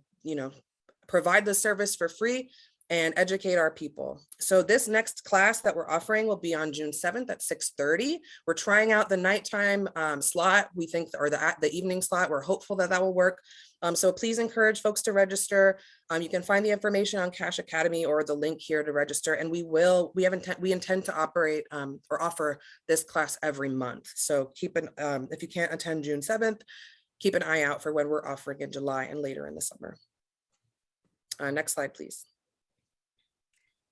F: provide the service for free and educate our people. So this next class that we're offering will be on June 7th at 6:30. We're trying out the nighttime slot, we think, or the evening slot. We're hopeful that that will work. So please encourage folks to register. You can find the information on Cash Academy or the link here to register. And we intend to operate or offer this class every month. So if you can't attend June 7th, keep an eye out for when we're offering in July and later in the summer. Next slide, please.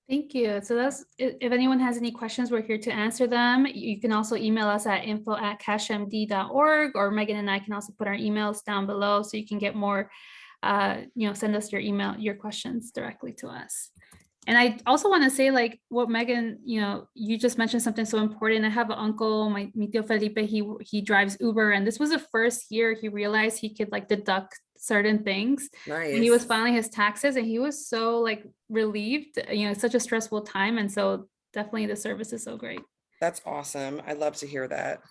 E: Thank you. So if anyone has any questions, we're here to answer them. You can also email us at info@cashmd.org, or Megan and I can also put our emails down below so you can get more, send us your questions directly to us. And I also want to say, like what Megan, you just mentioned something so important. I have an uncle, mi tío Felipe, he drives Uber, and this was the first year he realized he could like deduct certain things.
F: Nice.
E: And he was filing his taxes and he was so like relieved, it's such a stressful time. And so definitely the service is so great.
F: That's awesome. I love to hear that.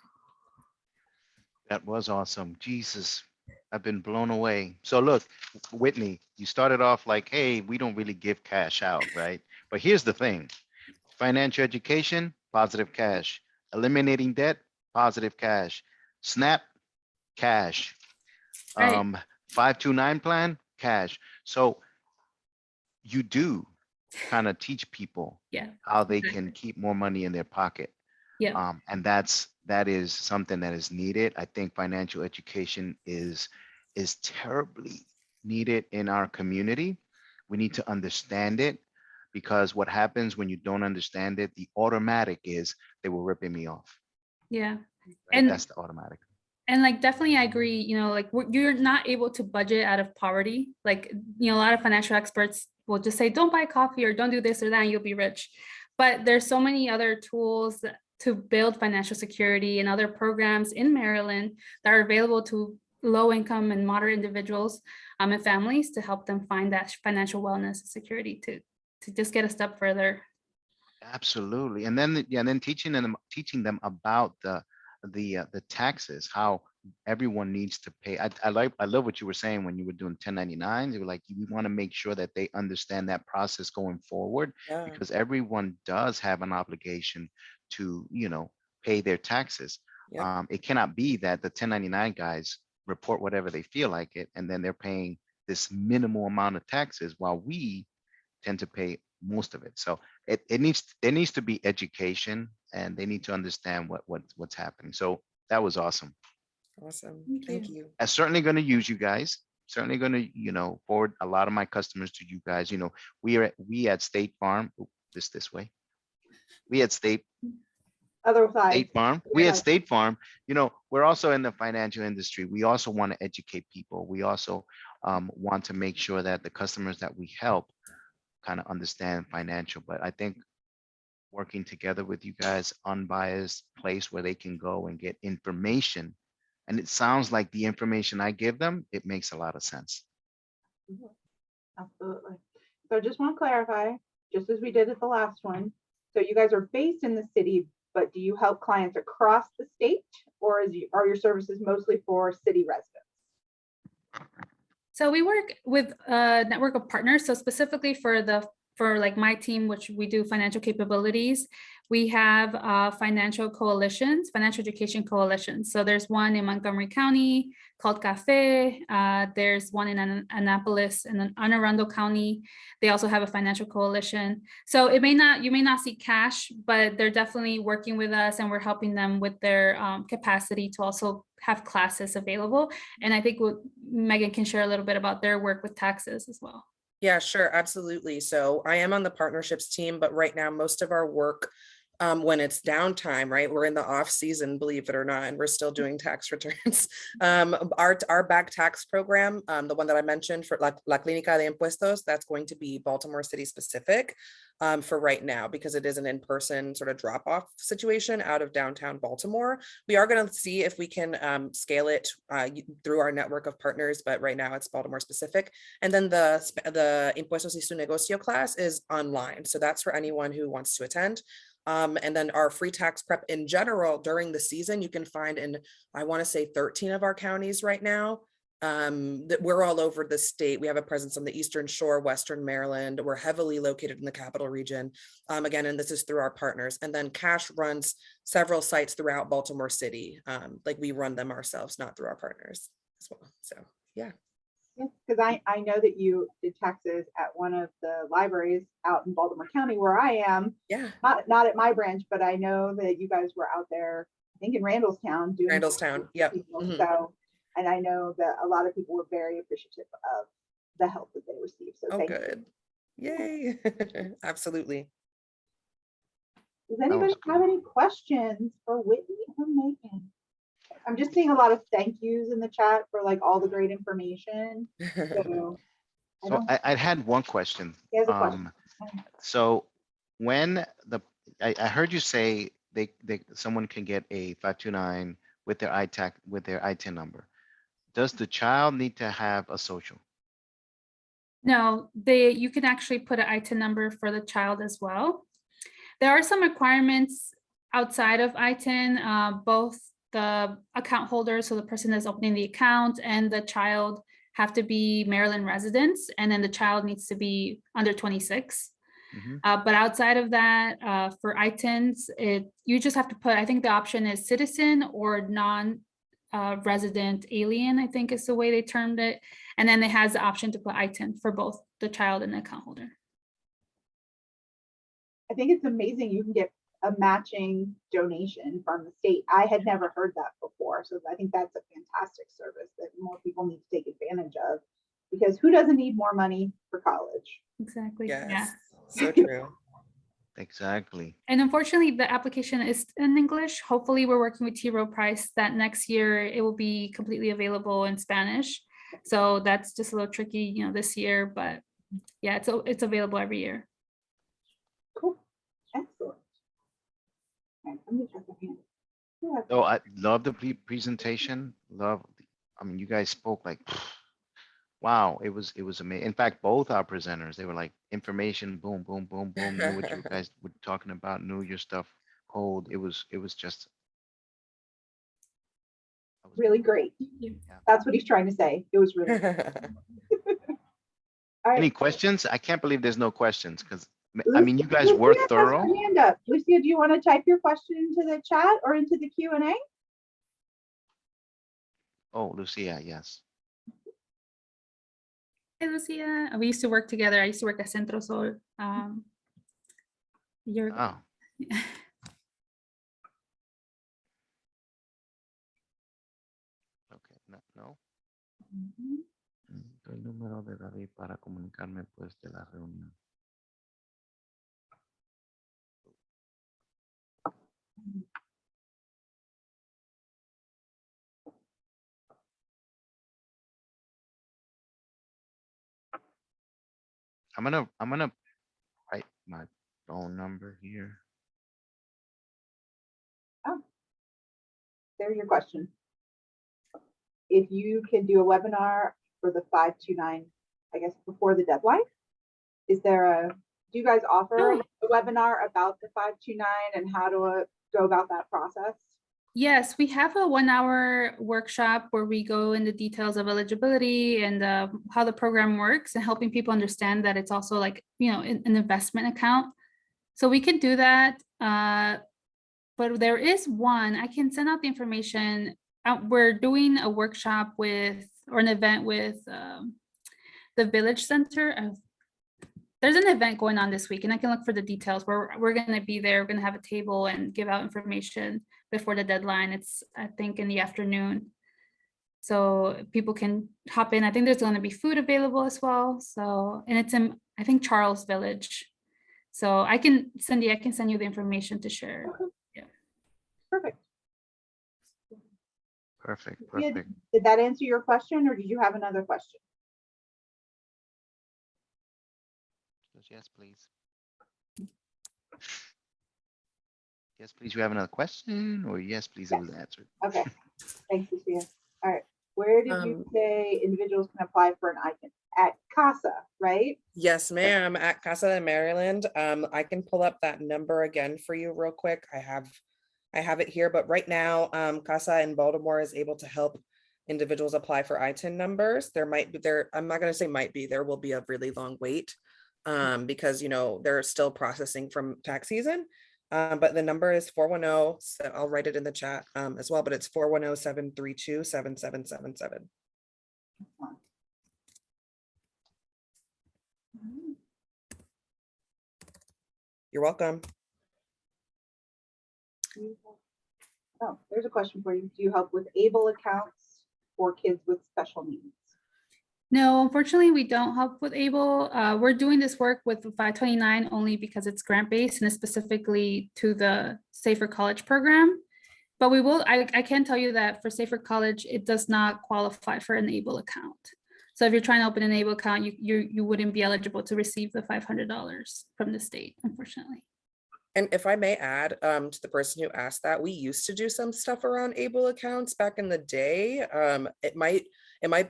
B: That was awesome. Jesus, I've been blown away. So look, Whitney, you started off like, hey, we don't really give cash out, right? But here's the thing. Financial education, positive cash. Eliminating debt, positive cash. SNAP, cash.
E: Right.
B: 529 plan, cash. So you do kind of teach people how they can keep more money in their pocket.
E: Yeah.
B: And that is something that is needed. I think financial education is terribly needed in our community. We need to understand it, because what happens when you don't understand it, the automatic is they were ripping me off.
E: Yeah.
B: Right?
E: And
B: that's the automatic.
E: And like, definitely, I agree, like you're not able to budget out of poverty. Like, a lot of financial experts will just say, don't buy coffee or don't do this or that and you'll be rich. But there's so many other tools to build financial security and other programs in Maryland that are available to low income and moderate individuals and families to help them find that financial wellness and security to just get a step further.
B: Absolutely. And then teaching them about the taxes, how everyone needs to pay. I love what you were saying when you were doing 1099s. You were like, you want to make sure that they understand that process going forward, because everyone does have an obligation to, pay their taxes. It cannot be that the 1099 guys report whatever they feel like it, and then they're paying this minimal amount of taxes while we tend to pay most of it. So there needs to be education, and they need to understand what's happening. So that was awesome.
F: Awesome. Thank you.
B: I'm certainly going to use you guys. Certainly going to, forward a lot of my customers to you guys. We at State Farm, this way. We at State Farm. We at State Farm, we're also in the financial industry. We also want to educate people. We also want to make sure that the customers that we help kind of understand financial. But I think working together with you guys, unbiased place where they can go and get information. And it sounds like the information I give them, it makes a lot of sense.
A: Absolutely. So I just want to clarify, just as we did at the last one. So you guys are based in the city, but do you help clients across the state, or are your services mostly for city residents?
E: So we work with a network of partners. So specifically for like my team, which we do financial capabilities, we have financial education coalitions. So there's one in Montgomery County called CAFE. There's one in Annapolis and Anne Arundel County. They also have a financial coalition. So you may not see cash, but they're definitely working with us, and we're helping them with their capacity to also have classes available. And I think Megan can share a little bit about their work with taxes as well.
F: Yeah, sure. Absolutely. So I am on the partnerships team, but right now most of our work when it's downtime, right? We're in the off season, believe it or not, and we're still doing tax returns. Our back tax program, the one that I mentioned for La Clínica de Impuestos, that's going to be Baltimore City specific for right now, because it is an in-person sort of drop-off situation out of downtown Baltimore. We are going to see if we can scale it through our network of partners, but right now it's Baltimore specific. And then the Impuestos y su negocio class is online, so that's for anyone who wants to attend. And then our free tax prep in general during the season, you can find in, I want to say 13 of our counties right now. That we're all over the state. We have a presence on the Eastern Shore, Western Maryland. We're heavily located in the capital region. Again, and this is through our partners. And then Cash runs several sites throughout Baltimore City. Like we run them ourselves, not through our partners as well. So, yeah.
A: Because I know that you did taxes at one of the libraries out in Baltimore County where I am.
F: Yeah.
A: Not at my branch, but I know that you guys were out there, I think in Randallstown doing.
F: Randallstown, yep.
A: Mm-hmm. So, and I know that a lot of people were very appreciative of the help that they received. So thank
F: good.
A: you.
F: Yay. Absolutely.
A: Does anybody have any questions for Whitney or Megan? I'm just seeing a lot of thank yous in the chat for like all the great information. So
B: I had one question.
A: He has a question.
B: So when I heard you say someone can get a 529 with their ITIN number. Does the child need to have a social?
E: No, you can actually put an ITIN number for the child as well. There are some requirements outside of ITIN. Both the account holder, so the person that's opening the account, and the child have to be Maryland residents, and then the child needs to be under 26.
B: Mm-hmm.
E: But outside of that, for ITINs, you just have to put, I think the option is citizen or non-resident alien, I think is the way they termed it. And then it has the option to put ITIN for both the child and the account holder.
A: I think it's amazing you can get a matching donation from the state. I had never heard that before. So I think that's a fantastic service that more people need to take advantage of, because who doesn't need more money for college?
E: Exactly.
F: Yes.
E: Yeah.
F: So true.
B: Exactly.
E: And unfortunately, the application is in English. Hopefully, we're working with T. Rowe Price that next year it will be completely available in Spanish. So that's just a little tricky, this year. But yeah, it's available every year.
A: Cool. Excellent. Right, let me check the hand.
B: Oh, I love the presentation. You guys spoke like, wow, it was amazing. In fact, both our presenters, they were like information, boom, boom, boom, boom, knew what you guys were talking about, knew your stuff cold. It was just
A: really great.
E: Yeah.
A: That's what he's trying to say. It was really great. All right.
B: Any questions? I can't believe there's no questions, because
A: Lucia,
B: you guys were
A: Lucia has
B: thorough.
A: her hand up. Lucia, do you want to type your question into the chat or into the Q&A?
B: Oh, Lucia, yes.
E: Hey, Lucia. We used to work together. I used to work at Centro Sol.
B: Oh, okay. No. El número de David para comunicarme pues de la reunión. I'm gonna write my phone number here.
A: Oh, there's your question. If you can do a webinar for the 529, I guess before the deadline, do you guys offer a webinar about the 529 and how to go about that process?
E: Yes, we have a 1-hour workshop where we go into details of eligibility and how the program works, and helping people understand that it's also like, an investment account. So we could do that. But there is one, I can send out the information. We're doing a workshop or an event with the Village Center. There's an event going on this week, and I can look for the details. We're going to be there. We're going to have a table and give out information before the deadline. It's, I think, in the afternoon. So people can hop in. I think there's going to be food available as well. So, and it's in, I think, Charles Village. So I can send you the information to share.
A: Perfect.
B: Perfect,
A: Yeah,
B: perfect.
A: did that answer your question, or did you have another question?
B: Yes, please. Yes, please. You have another question, or yes, please, it was answered.
A: Okay, thanks, Lucia. All right, where did you say individuals can apply for an ICANN? At CASA, right?
F: Yes, ma'am, at Casa de Maryland. I can pull up that number again for you real quick. I have it here, but right now, Casa in Baltimore is able to help individuals apply for ITIN numbers. I'm not gonna say might be, there will be a really long wait because, you know, they're still processing from tax season. But the number is 410, so I'll write it in the chat as well, but it's 410-732-7777. You're welcome.
A: Oh, there's a question for you. Do you help with ABLE accounts for kids with special needs?
E: No, unfortunately, we don't help with ABLE. We're doing this work with 529 only because it's grant-based and it's specifically to the Safer College program. But we will, I can tell you that for Safer College, it does not qualify for an ABLE account. So if you're trying to open an ABLE account, you wouldn't be eligible to receive the $500 from the state, unfortunately.
F: And if I may add to the person who asked that, we used to do some stuff around ABLE accounts back in the day. It might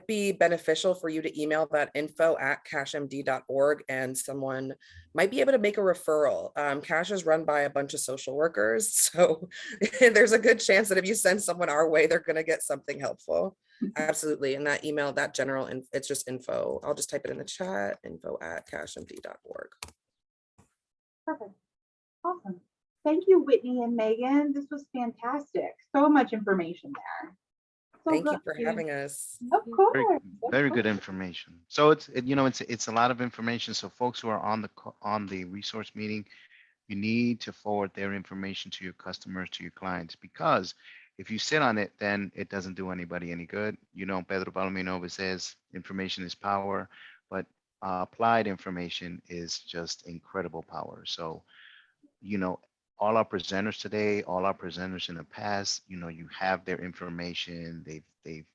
F: be beneficial for you to email that info@cashmd.org and someone might be able to make a referral. Cash is run by a bunch of social workers, so there's a good chance that if you send someone our way, they're going to get something helpful. Absolutely. And that email, that general, it's just info. I'll just type it in the chat, info@cashmd.org.
A: Perfect. Awesome. Thank you, Whitney and Megan. This was fantastic. So much information there. So
F: Thank you
A: glad
F: for having us.
A: Of course.
B: Very
A: of
B: good
A: course.
B: information. So it's a lot of information. So folks who are on the resource meeting, you need to forward their information to your customers, to your clients, because if you sit on it, then it doesn't do anybody any good. You know, Pedro Palomino always says information is power, but applied information is just incredible power. So, you know, all our presenters today, all our presenters in the past, you know, you have their information. They've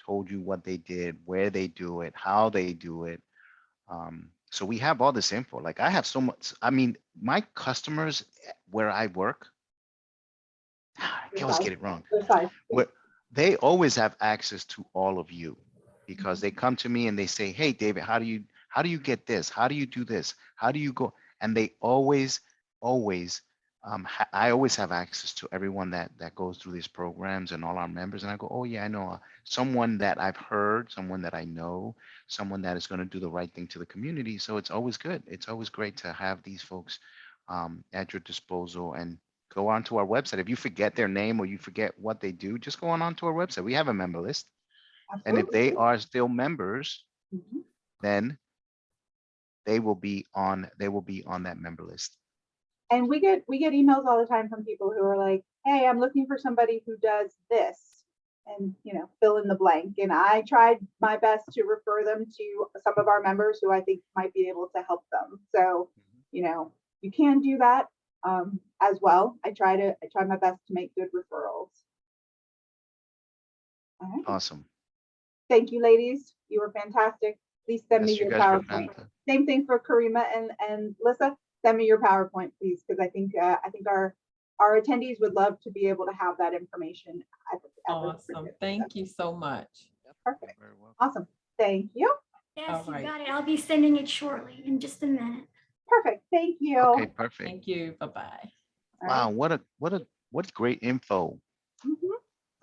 B: told you what they did, where they do it, how they do it. So we have all this info. Like I have so much. I mean, my customers where I work, I always get it wrong. They always have access to all of you because they come to me and they say, "Hey, David, how do you get this? How do you do this? How do you go?" And they always I always have access to everyone that goes through these programs and all our members. And I go, "Oh yeah, I know someone that I've heard, someone that I know, someone that is going to do the right thing to the community." So it's always good. It's always great to have these folks at your disposal. And go onto our website. If you forget their name or you forget what they do, just go on onto our website. We have a member list. And if they are still members, then they will be on that member list.
A: And we get emails all the time from people who are like, "Hey, I'm looking for somebody who does this," and you know, fill in the blank. And I tried my best to refer them to some of our members who I think might be able to help them. So, you know, you can do that as well. I try my best to make good referrals. All right.
B: Awesome.
A: Thank you, ladies. You were fantastic. Please send me
B: Yes, you
A: your
B: guys were
A: PowerPoint.
B: fantastic.
A: Same thing for Karima and Lissa. Send me your PowerPoint, please, because I think our attendees would love to be able to have that information.
C: Awesome. Thank you so much.
A: Perfect.
B: Very welcome.
A: Awesome. Thank you.
D: Yes,
C: All
D: you
C: right.
D: got it. I'll be sending it shortly in just a minute.
A: Perfect. Thank you.
B: Okay, perfect.
C: Thank you. Bye-bye.
A: All
B: Wow,
A: right.
B: what great info.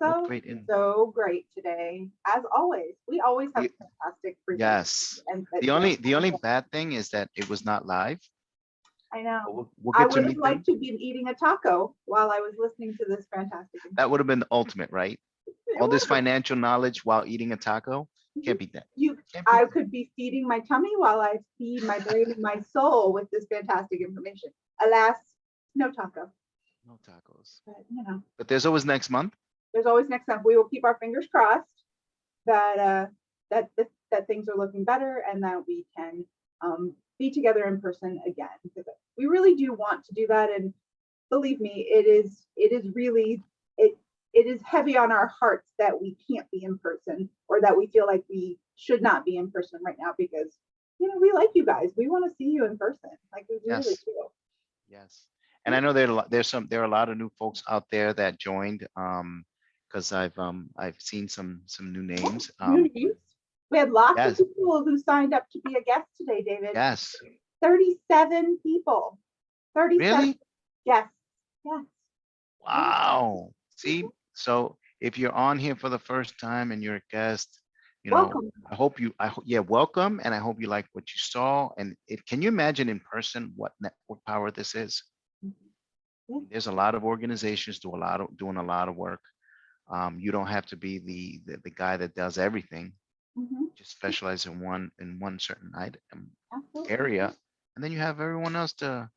A: So,
B: great info.
A: so great today. As always, we always have fantastic presentations.
B: Yes.
A: And
B: The only bad thing is that it was not live.
A: I know.
B: But we'll
A: I
B: get to
A: would have
B: meet them.
A: liked to be eating a taco while I was listening to this fantastic.
B: That would have been the ultimate, right? All this financial knowledge while eating a taco. Can't beat that.
A: I could be feeding my tummy while I feed my brain and my soul with this fantastic information. Alas, no taco.
B: No tacos.
A: But you know,
B: But there's always next month.
A: there's always next time. We will keep our fingers crossed that that things are looking better and that we can be together in person again. Because we really do want to do that. And believe me, it is really, it is heavy on our hearts that we can't be in person, or that we feel like we should not be in person right now, because, you know, we like you guys. We want to see you in person. Like, we really
B: Yes.
A: do.
B: Yes. And I know there are a lot of new folks out there that joined, because I've seen some new names.
A: New names. We had lots
B: Yes.
A: of people who signed up to be a guest today, David.
B: Yes.
A: 37 people. 37.
B: Really?
A: Yes. Yes.
B: Wow. See, so if you're on here for the first time and you're a guest, you know,
A: Welcome.
B: yeah, welcome. And I hope you like what you saw. And can you imagine in person what network power this is?
A: Yeah.
B: There's a lot of organizations doing a lot of work. You don't have to be the guy that does everything.
A: Mhm.
B: Just specialize in one certain item
A: Absolutely.
B: area, and then you have everyone else to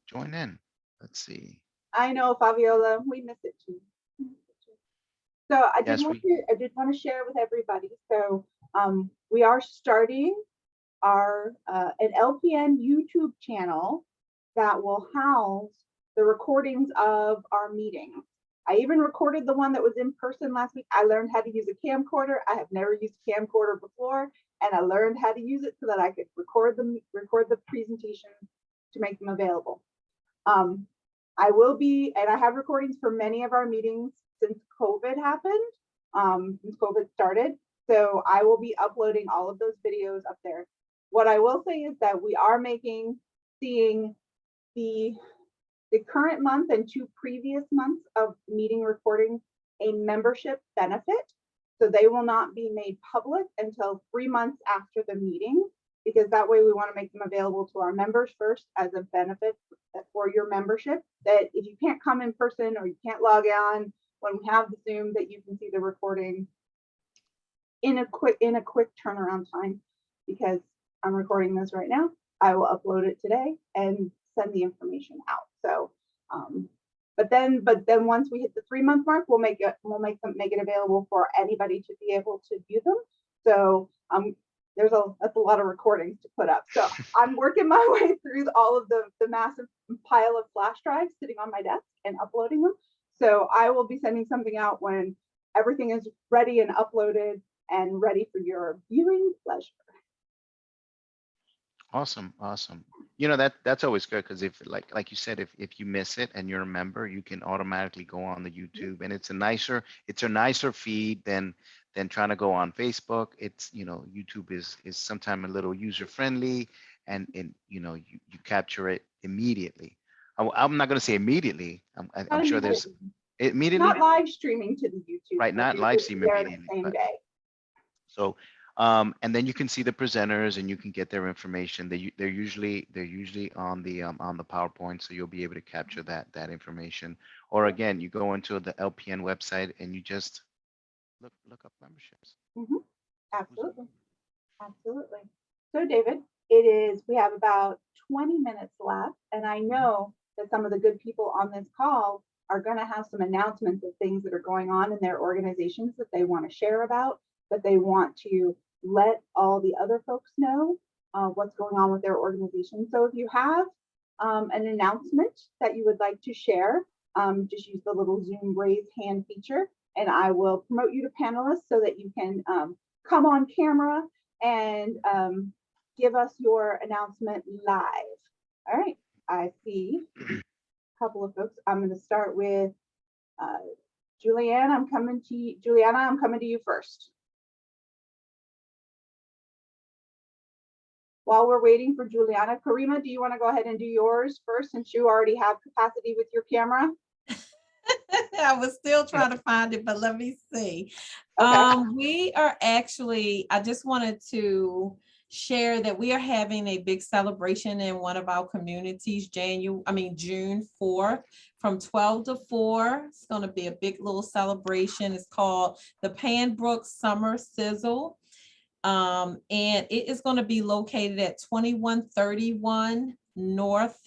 B: join in. Let's see.
A: I know, Fabiola, we miss it too. So I did
B: Yes,
A: want to share with everybody. So we are starting our an LPN YouTube channel that will house the recordings of our meetings. I even recorded the one that was in person last week. I learned how to use a camcorder. I have never used a camcorder before, and I learned how to use it so that I could record the presentations to make them available. I will be, and I have recordings for many of our meetings since COVID happened, since COVID started. So I will be uploading all of those videos up there. What I will say is that we are seeing the current month and 2 previous months of meeting recordings a membership benefit. So they will not be made public until 3 months after the meeting, because that way we want to make them available to our members first as a benefit for your membership, that if you can't come in person or you can't log on when we have the Zoom, that you can see the recording in a quick turnaround time. Because I'm recording this right now, I will upload it today and send the information out. So but then once we hit the 3-month mark, we'll make it available for anybody to be able to view them. So that's a lot of recordings to put up. So I'm working my way through all of the massive pile of flash drives sitting on my desk and uploading them. So I will be sending something out when everything is ready and uploaded and ready for your viewing pleasure.
B: Awesome. You know, that's always good, because if like you said, if you miss it and you're a member, you can automatically go on the YouTube, and it's a nicer feed than trying to go on Facebook. It's, you know, YouTube is sometimes a little user friendly, and you know, you capture it immediately. I'm not going to say immediately. I'm sure there's immediately,
A: Not live streaming to the YouTube.
B: right? Not live stream immediately,
A: same
B: but
A: day.
B: so and then you can see the presenters and you can get their information. They're usually on the PowerPoint, so you'll be able to capture that information. Or again, you go into the LPN website and you just look up memberships.
A: Absolutely. So David, we have about 20 minutes left, and I know that some of the good people on this call are going to have some announcements of things that are going on in their organizations that they want to share about, that they want to let all the other folks know what's going on with their organization. So if you have an announcement that you would like to share, just use the little Zoom raise hand feature, and I will promote you to panelists so that you can come on camera and give us your announcement live. All right, I see a couple of folks. I'm going to start with Juliana. I'm coming to you first. While we're waiting for Juliana, Karima, do you want to go ahead and do yours first, since you already have capacity with your camera?
C: I was still trying to find it, but let me see.
A: Okay.
C: We are actually, I just wanted to share that we are having a big celebration in one of our communities, June 4th from 12 to 4. It's going to be a big little celebration. It's called the Panbrook Summer Sizzle. And it is going to be located at 2131 North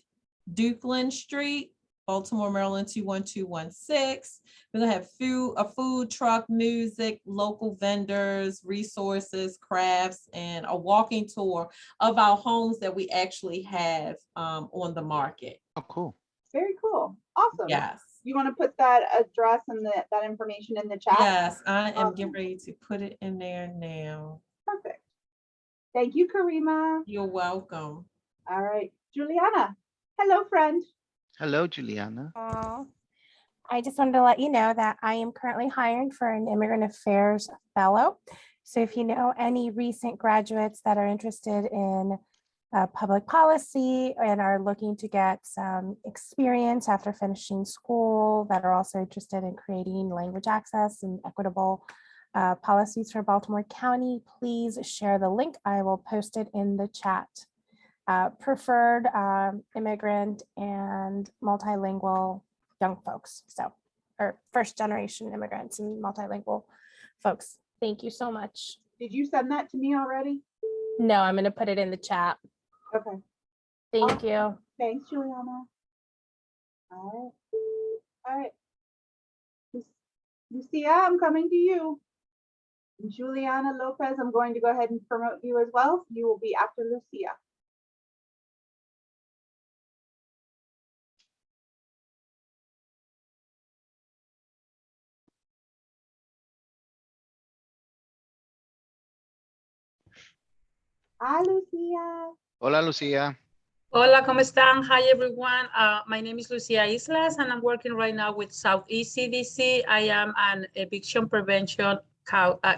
C: Dukeland Street Baltimore, Maryland 21216. We're gonna have a food truck, music, local vendors, resources, crafts, and a walking tour of our homes that we actually have on the market.
B: Oh, cool.
A: Very cool. Awesome.
C: Yes.
A: You want to put that address and that information in the chat?
C: Yes, I am getting
A: Awesome.
C: ready to put it in there now.
A: Perfect. Thank you, Karima.
C: You're welcome.
A: All right, Juliana. Hello, friend.
B: Hello, Juliana.
G: I just wanted to let you know that I am currently hiring for an immigrant affairs fellow. So if you know any recent graduates that are interested in public policy and are looking to get some experience after finishing school, that are also interested in creating language access and equitable policies for Baltimore County, please share the link. I will post it in the chat. Preferred immigrant and multilingual young folks, so, or first generation immigrants and multilingual folks. Thank you so much.
A: Did you send that to me already?
G: No, I'm going to put it in the chat.
A: Okay.
G: Thank you.
A: Thanks, Juliana. All right. All right. Lucia, I'm coming to you. And Juliana Lopez, I'm going to go ahead and promote you as well. You will be after Lucia. Hi, Lucia.
B: Hola, Lucia.
H: Hola, ¿cómo están? Hi, everyone. My name is Lucia Islas, and I'm working right now with Southeast CDC. I am an eviction prevention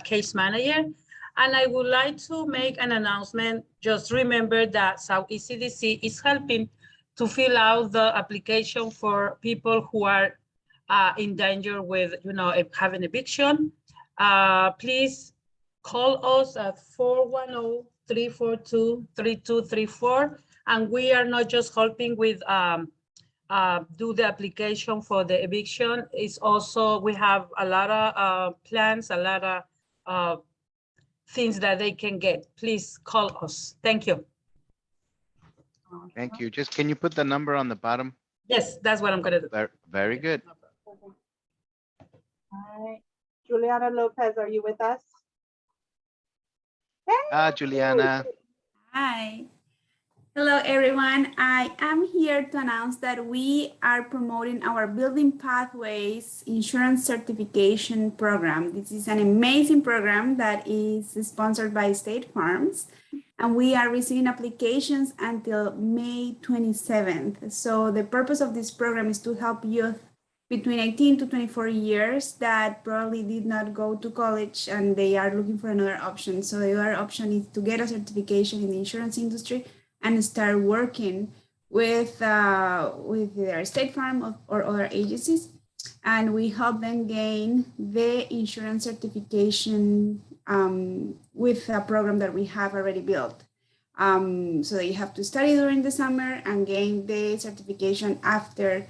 H: case manager, and I would like to make an announcement. Just remember that Southeast CDC is helping to fill out the application for people who are in danger with, having eviction. Please call us at 410-342-3234. And we are not just helping with do the application for the eviction. It's also, we have a lot of plans, a lot of things that they can get. Please call us. Thank you.
B: Thank you. Just, can you put the number on the bottom?
H: Yes, that's what I'm gonna do.
B: Very good.
A: All right. Juliana Lopez, are you with us? Hey.
B: Juliana.
I: Hi. Hello, everyone. I am here to announce that we are promoting our Building Pathways Insurance Certification Program. This is an amazing program that is sponsored by State Farms, and we are receiving applications until May 27th. So the purpose of this program is to help youth between 18 to 24 years that probably did not go to college and they are looking for another option. So the other option is to get a certification in the insurance industry and start working with their State Farm or other agencies. And we help them gain the insurance certification with a program that we have already built. So that you have to study during the summer and gain the certification after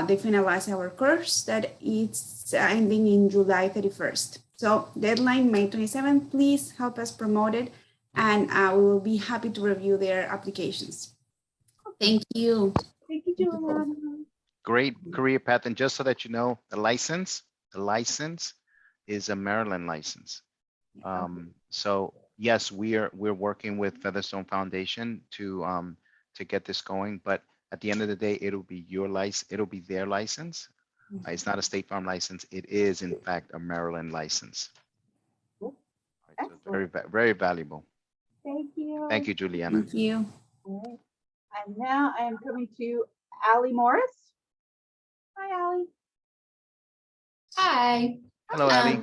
I: they finalize our course that is ending in July 31st. So deadline May 27th, please help us promote it, and we will be happy to review their applications. Thank you.
A: Thank you, Juliana.
B: Great career path. And just so that you know, the license is a Maryland license. So yes, we're working with Featherstone Foundation to get this going, but at the end of the day, it'll be your license, it'll be their license. It's not a State Farm license. It is in fact a Maryland license.
A: Cool.
B: Right, so very, very valuable.
A: Thank you.
B: Thank you, Juliana.
I: Thank you.
A: All right. And now I am coming to Allie Morris. Hi, Allie.
J: Hi.
B: Hello, Abby.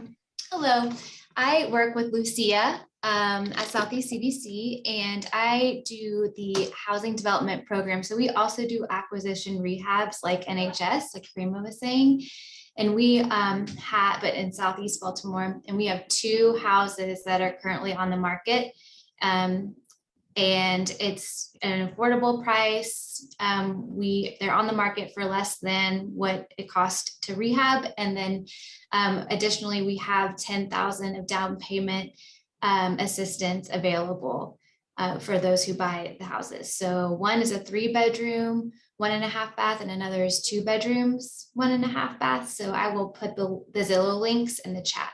J: Hello. I work with Lucia at Southeast CDC, and I do the housing development program. So we also do acquisition rehabs like NHS, like Karima was saying. And we but in Southeast Baltimore, and we have 2 houses that are currently on the market. And it's an affordable price. They're on the market for less than what it cost to rehab. And then additionally, we have $10,000 of down payment assistance available. for those who buy the houses. So one is a 3-bedroom, 1.5 bath, and another is 2 bedrooms, 1.5 baths. So I will put the Zillow links in the chat.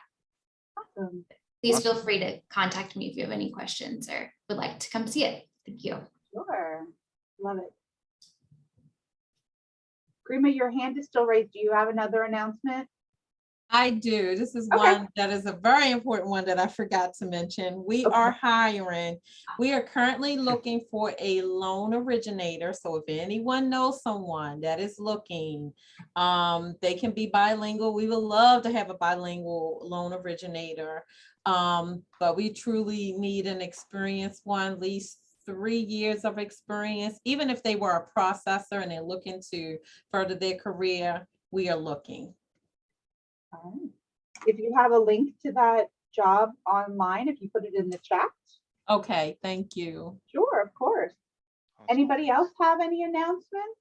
A: Awesome.
J: Please
B: Awesome.
J: feel free to contact me if you have any questions or would like to come see it. Thank you.
A: Sure. Love it. Karima, your hand is still raised. Do you have another announcement?
C: I do. This is
A: Okay.
C: one that is a very important one that I forgot to mention. We
A: Okay.
C: are hiring. We are currently looking for a loan originator. So if anyone knows someone that is looking, they can be bilingual. We would love to have a bilingual loan originator. But we truly need an experienced one, at least 3 years of experience. Even if they were a processor and they're looking to further their career, we are looking.
A: All right. If you have a link to that job online, if you put it in the chat.
C: Okay, thank you.
A: Sure, of course.
B: Awesome.
A: Anybody else have any announcements?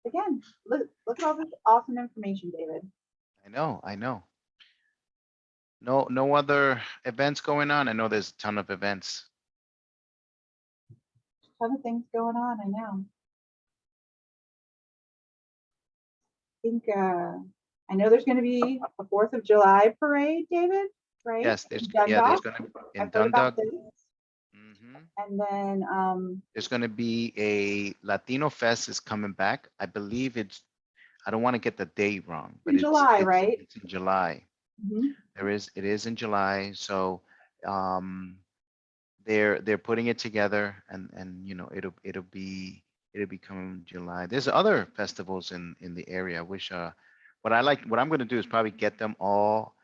A: Again, look at all this awesome information, David.
B: I know. No other events going on. I know there's a ton of events.
A: Ton of things going on, I know. I know there's going to be a 4th of July parade, David, right?
B: Yes,
A: In
B: there's
A: Dundalk.
B: gonna in
A: I've heard about
B: Dundalk.
A: this.
B: Mhm.
A: And then
B: There's gonna be a Latino Fest is coming back. I believe I don't want to get the date wrong, but
A: in July, right?
B: it's in July.
A: Mhm.
B: It is in July. So they're putting it together and you know it'll be coming July. There's other festivals in the area. I wish what I'm going to do is probably get them all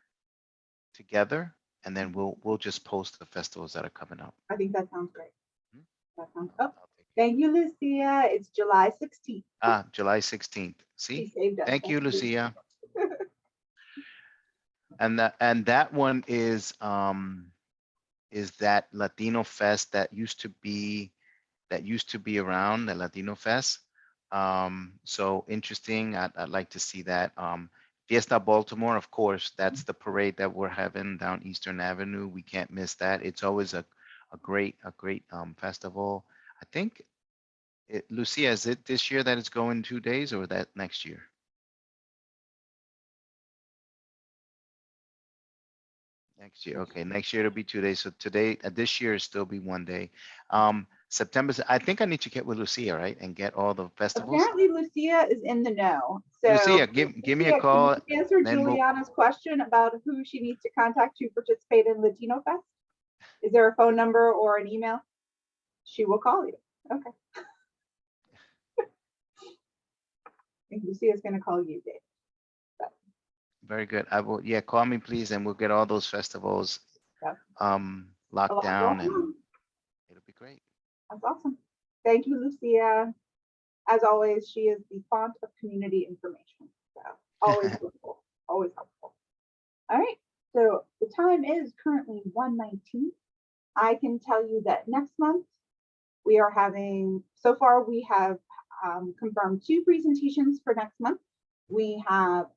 B: together and then we'll just post the festivals that are coming up.
A: I think that sounds great.
B: Mhm.
A: That sounds,
B: I'll take it.
A: thank you, Lucia. It's July 16th.
B: July 16th.
A: She
B: See?
A: saved us.
B: Thank you,
A: Thank
B: Lucia. And that one is that Latino Fest that used to be around, the Latino Fest. So interesting. I'd like to see that. Fiesta Baltimore, of course, that's the parade that we're having down Eastern Avenue. We can't miss that. It's always a great festival. I think Lucia, is it this year that it's going 2 days or that next year? Next year, okay. Next year it'll be 2 days. So today, this year, it'll still be 1 day. September. I think I need to get with Lucia, right, and get all the festivals.
A: Apparently, Lucia is in the know. So
B: Lucia, give me a
A: Lucia,
B: call.
A: can you answer
B: then we'll-
A: Juliana's question about who she needs to contact to participate in Latino Fest? Is there a phone number or an email? She will call you. Okay. I think Lucia is going to call you, Dave.
B: Very good. I will. Yeah, call me please, and we'll get all those festivals
A: Yep. A
B: locked
A: lot
B: down,
A: going
B: and
A: on.
B: it'll be great.
A: That's awesome. Thank you, Lucia. As always, she is the font of community information. So always helpful, always helpful. All right. So the time is currently 1:19. I can tell you that next month we are having, so far we have confirmed 2 presentations for next month. We have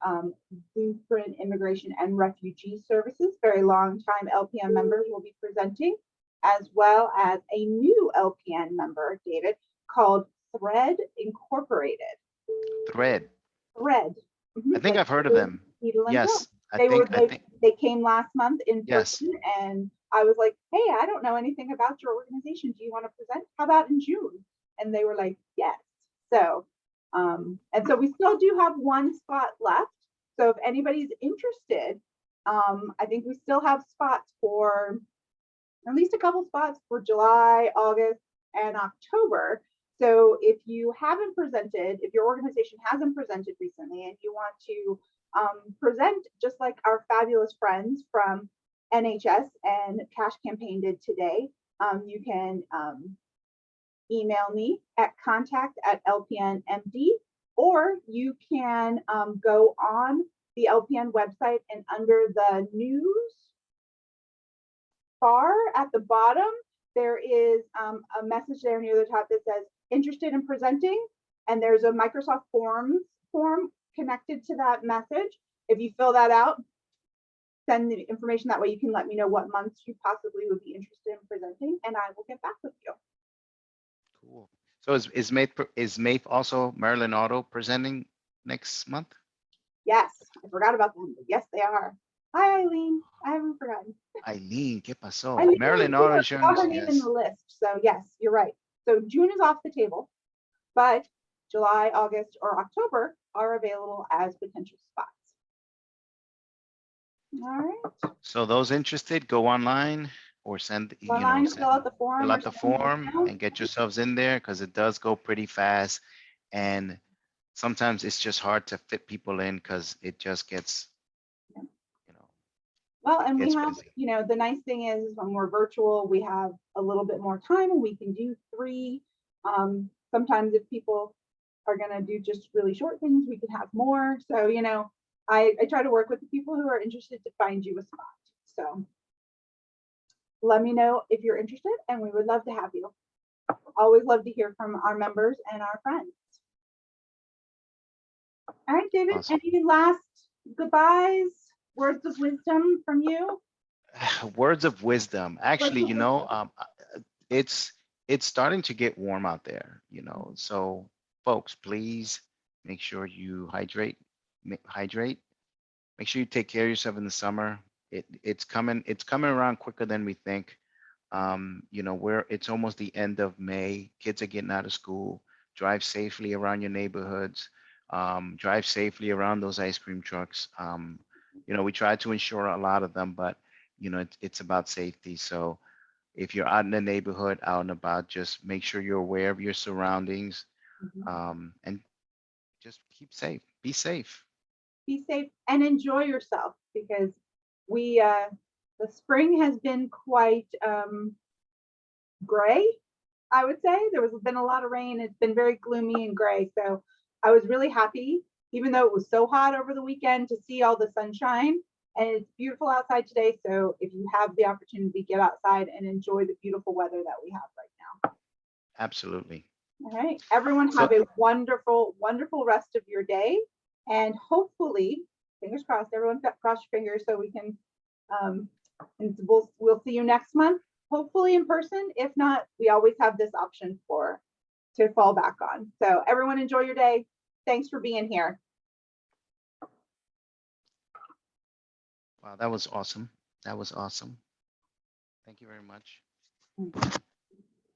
A: Lutheran Immigration and Refugee Services, very long time LPN members will be presenting, as well as a new LPN member, David, called Thread Incorporated.
B: Thread.
A: Thread.
B: I think I've heard of them.
A: Needle and
B: Yes,
A: Thread.
B: I think.
A: They came last month in
B: Yes.
A: person, and I was like, hey, I don't know anything about your organization. Do you want to present? How about in June? And they were like, yes. So, and so we still do have 1 spot left. So if anybody's interested, I think we still have spots for at least a couple spots for July, August, and October. So if you haven't presented, if your organization hasn't presented recently and you want to present just like our fabulous friends from NHS and Cash Campaign did today, you can email me at contact@LPNMD, or you can go on the LPN website and under the news bar at the bottom, there is a message there near the top that says interested in presenting, and there's a Microsoft Forms form connected to that message. if you fill that out, send the information. That way you can let me know what months you possibly would be interested in presenting, and I will get back with you.
B: Cool. So is May also Maryland Auto presenting next month?
A: Yes, I forgot about them, but yes, they are. Hi, Eileen. I haven't forgotten.
B: Eileen, ¿qué pasó?
A: Eileen,
B: Maryland
A: I
B: Auto
A: saw
B: Insurance,
A: her name in
B: yes.
A: the list. So yes, you're right. So June is off the table, but July, August, or October are available as potential spots. All right.
B: So those interested, go online or send, you know,
A: Online, fill out the form.
B: fill
A: or
B: out the
A: send me an
B: form
A: email.
B: and get yourselves in there because it does go pretty fast. And sometimes it's just hard to fit people in because it just gets,
A: Yeah.
B: you know,
A: Well, and we
B: gets
A: have,
B: busy.
A: you know, the nice thing is when we're virtual, we have a little bit more time and we can do 3. Sometimes if people are going to do just really short things, we can have more. So, you know, I try to work with the people who are interested to find you a spot. So let me know if you're interested and we would love to have you. Always love to hear from our members and our friends. All right, David,
B: Awesome.
A: any last goodbyes, words of wisdom from you?
B: Words of wisdom. Actually,
A: of
B: you know, it's starting to get warm out there, you know. So folks, please make sure you hydrate. Make sure you take care of yourself in the summer. It's coming around quicker than we think. You know, it's almost the end of May. Kids are getting out of school. Drive safely around your neighborhoods. Drive safely around those ice cream trucks. You know, we try to insure a lot of them, but you know, it's about safety. So if you're out in the neighborhood, out and about, just make sure you're aware of your surroundings, and just keep safe. Be safe.
A: Be safe and enjoy yourself, because we the spring has been quite gray. I would say there was been a lot of rain. It's been very gloomy and gray. So I was really happy, even though it was so hot over the weekend, to see all the sunshine. And it's beautiful outside today. So if you have the opportunity, get outside and enjoy the beautiful weather that we have right now.
B: Absolutely.
A: All right. Everyone have a wonderful, wonderful rest of your day. And hopefully, fingers crossed, everyone's got cross your fingers so we can, and we'll see you next month, hopefully in person. If not, we always have this option to fall back on. So everyone enjoy your day. Thanks for being here.
B: Wow, that was awesome. That was awesome. Thank you very much.